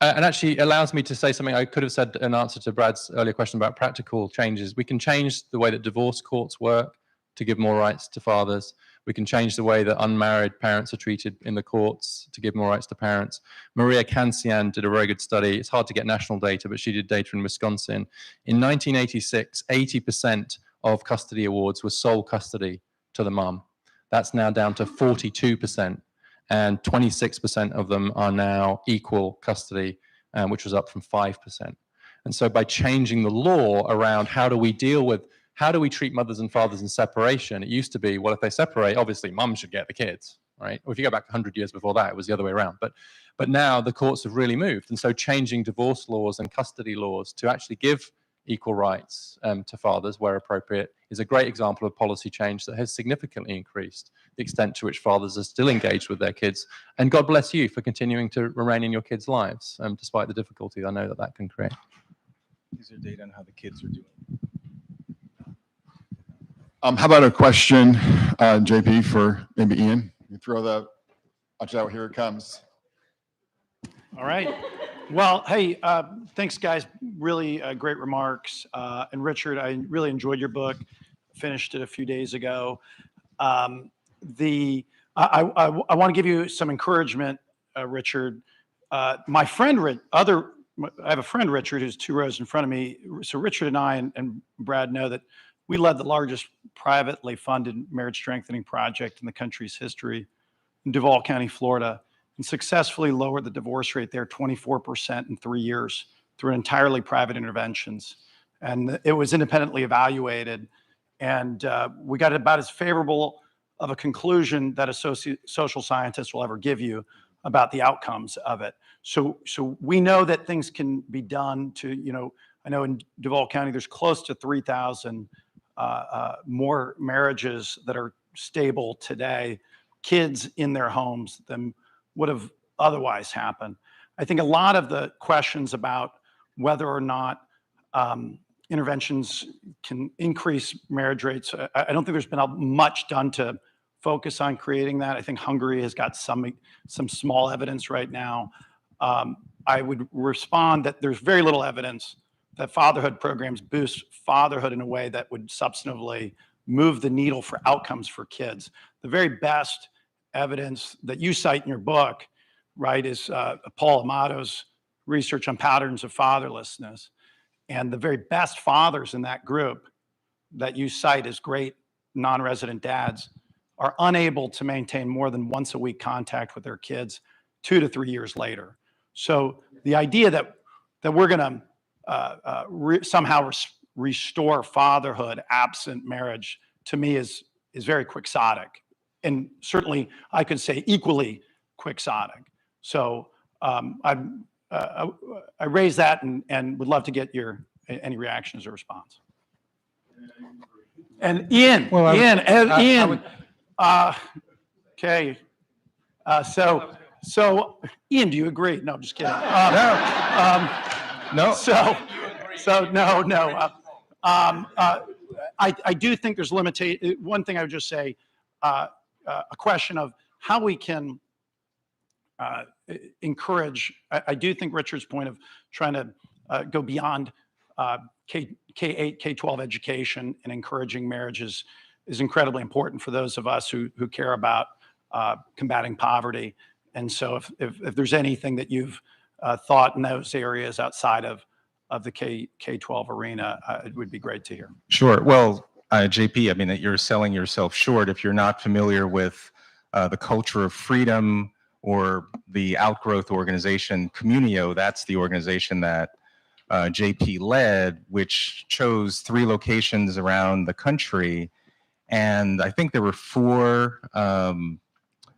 actually allows me to say something I could have said in answer to Brad's earlier question about practical changes. We can change the way that divorce courts work to give more rights to fathers. We can change the way that unmarried parents are treated in the courts to give more rights to parents. Maria Cancian did a very good study. It's hard to get national data, but she did data in Wisconsin. In 1986, 80% of custody awards were sole custody to the mum. That's now down to 42%, and 26% of them are now equal custody, which was up from 5%. And so by changing the law around how do we treat mothers and fathers in separation, it used to be, well, if they separate, obviously mum should get the kids, right? Or if you go back 100 years before that, it was the other way around. But now the courts have really moved. And so changing divorce laws and custody laws to actually give equal rights to fathers where appropriate is a great example of policy change that has significantly increased the extent to which fathers are still engaged with their kids. And God bless you for continuing to remain in your kids' lives, despite the difficulty I know that can create. These are data on how the kids are doing. How about a question, JP, for maybe Ian? You throw the, watch out, here it comes. All right. Well, hey, thanks, guys. Really great remarks. And Richard, I really enjoyed your book. Finished it a few days ago. I want to give you some encouragement, Richard. My friend, I have a friend, Richard, who's 2 rows in front of me. So Richard and I and Brad know that we led the largest privately funded marriage strengthening project in the country's history in Duval County, Florida, and successfully lowered the divorce rate there 24% in 3 years through entirely private interventions. And it was independently evaluated. And we got about as favorable of a conclusion that a social scientist will ever give you about the outcomes of it. So we know that things can be done to, I know in Duval County, there's close to 3,000 more marriages that are stable today, kids in their homes than would have otherwise happened. I think a lot of the questions about whether or not interventions can increase marriage rates, I don't think there's been much done to focus on creating that. I think Hungary has got some small evidence right now. I would respond that there's very little evidence that fatherhood programs boost fatherhood in a way that would substantively move the needle for outcomes for kids. The very best evidence that you cite in your book, right, is Paul Amato's research on patterns of fatherlessness. And the very best fathers in that group that you cite as great non-resident dads are unable to maintain more than once a week contact with their kids 2 to 3 years later. So the idea that we're going to somehow restore fatherhood absent marriage, to me, is very quixotic. And certainly, I could say equally quixotic. So I raise that and would love to get any reactions or response. And Ian, Well, Ian. Okay. So Ian, do you agree? No, I'm just kidding. No. I do think there's limitation. One thing I would just say, a question of how we can encourage. I do think Richard's point of trying to go beyond K-8, K-12 education and encouraging marriage is incredibly important for those of us who care about combating poverty. And so if there's anything that you've thought in those areas outside of the K-12 arena, it would be great to hear. Sure. Well, JP, I mean, that you're selling yourself short if you're not familiar with the culture of freedom or the outgrowth organization Communio. That's the organization that JP led, which chose 3 locations around the country. And I think there were 4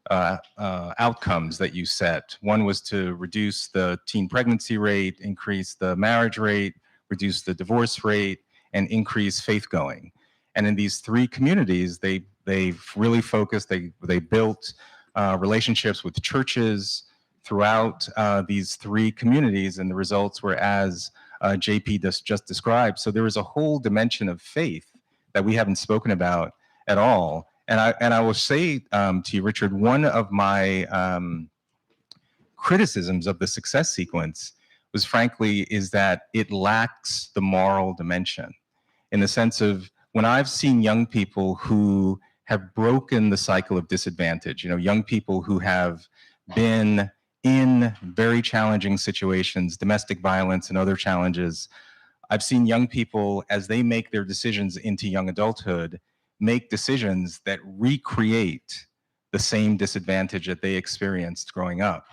outcomes that you set. One was to reduce the teen pregnancy rate, increase the marriage rate, reduce the divorce rate, and increase faith going. And in these 3 communities, they've really focused. They built relationships with churches throughout these 3 communities, and the results were as JP just described. So there was a whole dimension of faith that we haven't spoken about at all. And I will say to you, Richard, one of my criticisms of the success sequence was, frankly, is that it lacks the moral dimension, in the sense of when I've seen young people who have broken the cycle of disadvantage, young people who have been in very challenging situations, domestic violence and other challenges. I've seen young people, as they make their decisions into young adulthood, make decisions that recreate the same disadvantage that they experienced growing up.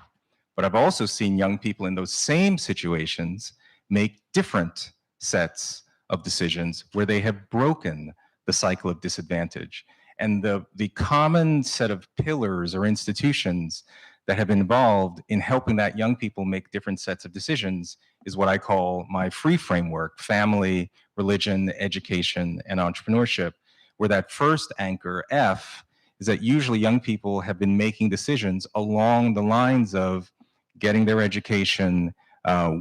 But I've also seen young people in those same situations make different sets of decisions where they have broken the cycle of disadvantage. And the common set of pillars or institutions that have been involved in helping that young people make different sets of decisions is what I call my free framework: family, religion, education, and entrepreneurship, where that first anchor, F, is that usually young people have been making decisions along the lines of getting their education,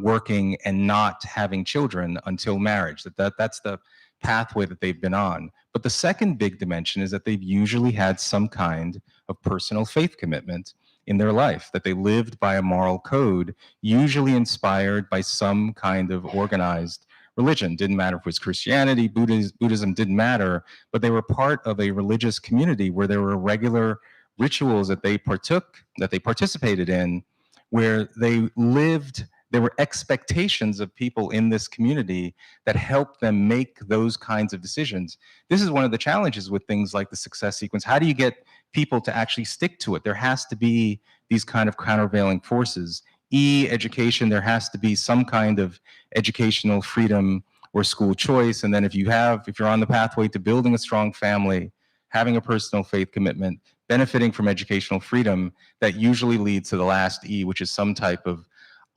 working, and not having children until marriage. That's the pathway that they've been on. But the second big dimension is that they've usually had some kind of personal faith commitment in their life, that they lived by a moral code, usually inspired by some kind of organized religion. Didn't matter if it was Christianity, Buddhism didn't matter, but they were part of a religious community where there were regular rituals that they participated in, where they lived. There were expectations of people in this community that helped them make those kinds of decisions. This is one of the challenges with things like the success sequence. How do you get people to actually stick to it? There has to be these kind of countervailing forces. Education, there has to be some kind of educational freedom or school choice. And then if you're on the pathway to building a strong family, having a personal faith commitment, benefiting from educational freedom, that usually leads to the last E, which is some type of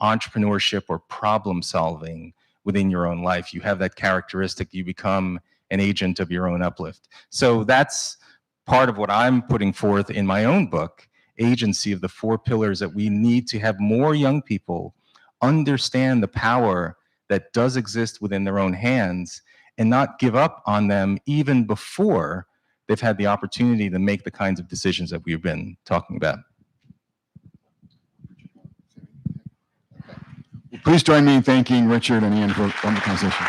entrepreneurship or problem solving within your own life. You have that characteristic, you become an agent of your own uplift. So that's part of what I'm putting forth in my own book, Agency, of the 4 pillars that we need to have more young people understand the power that does exist within their own hands and not give up on them even before they've had the opportunity to make the kinds of decisions that we've been talking about. Please join me in thanking Richard and Ian for the conversation.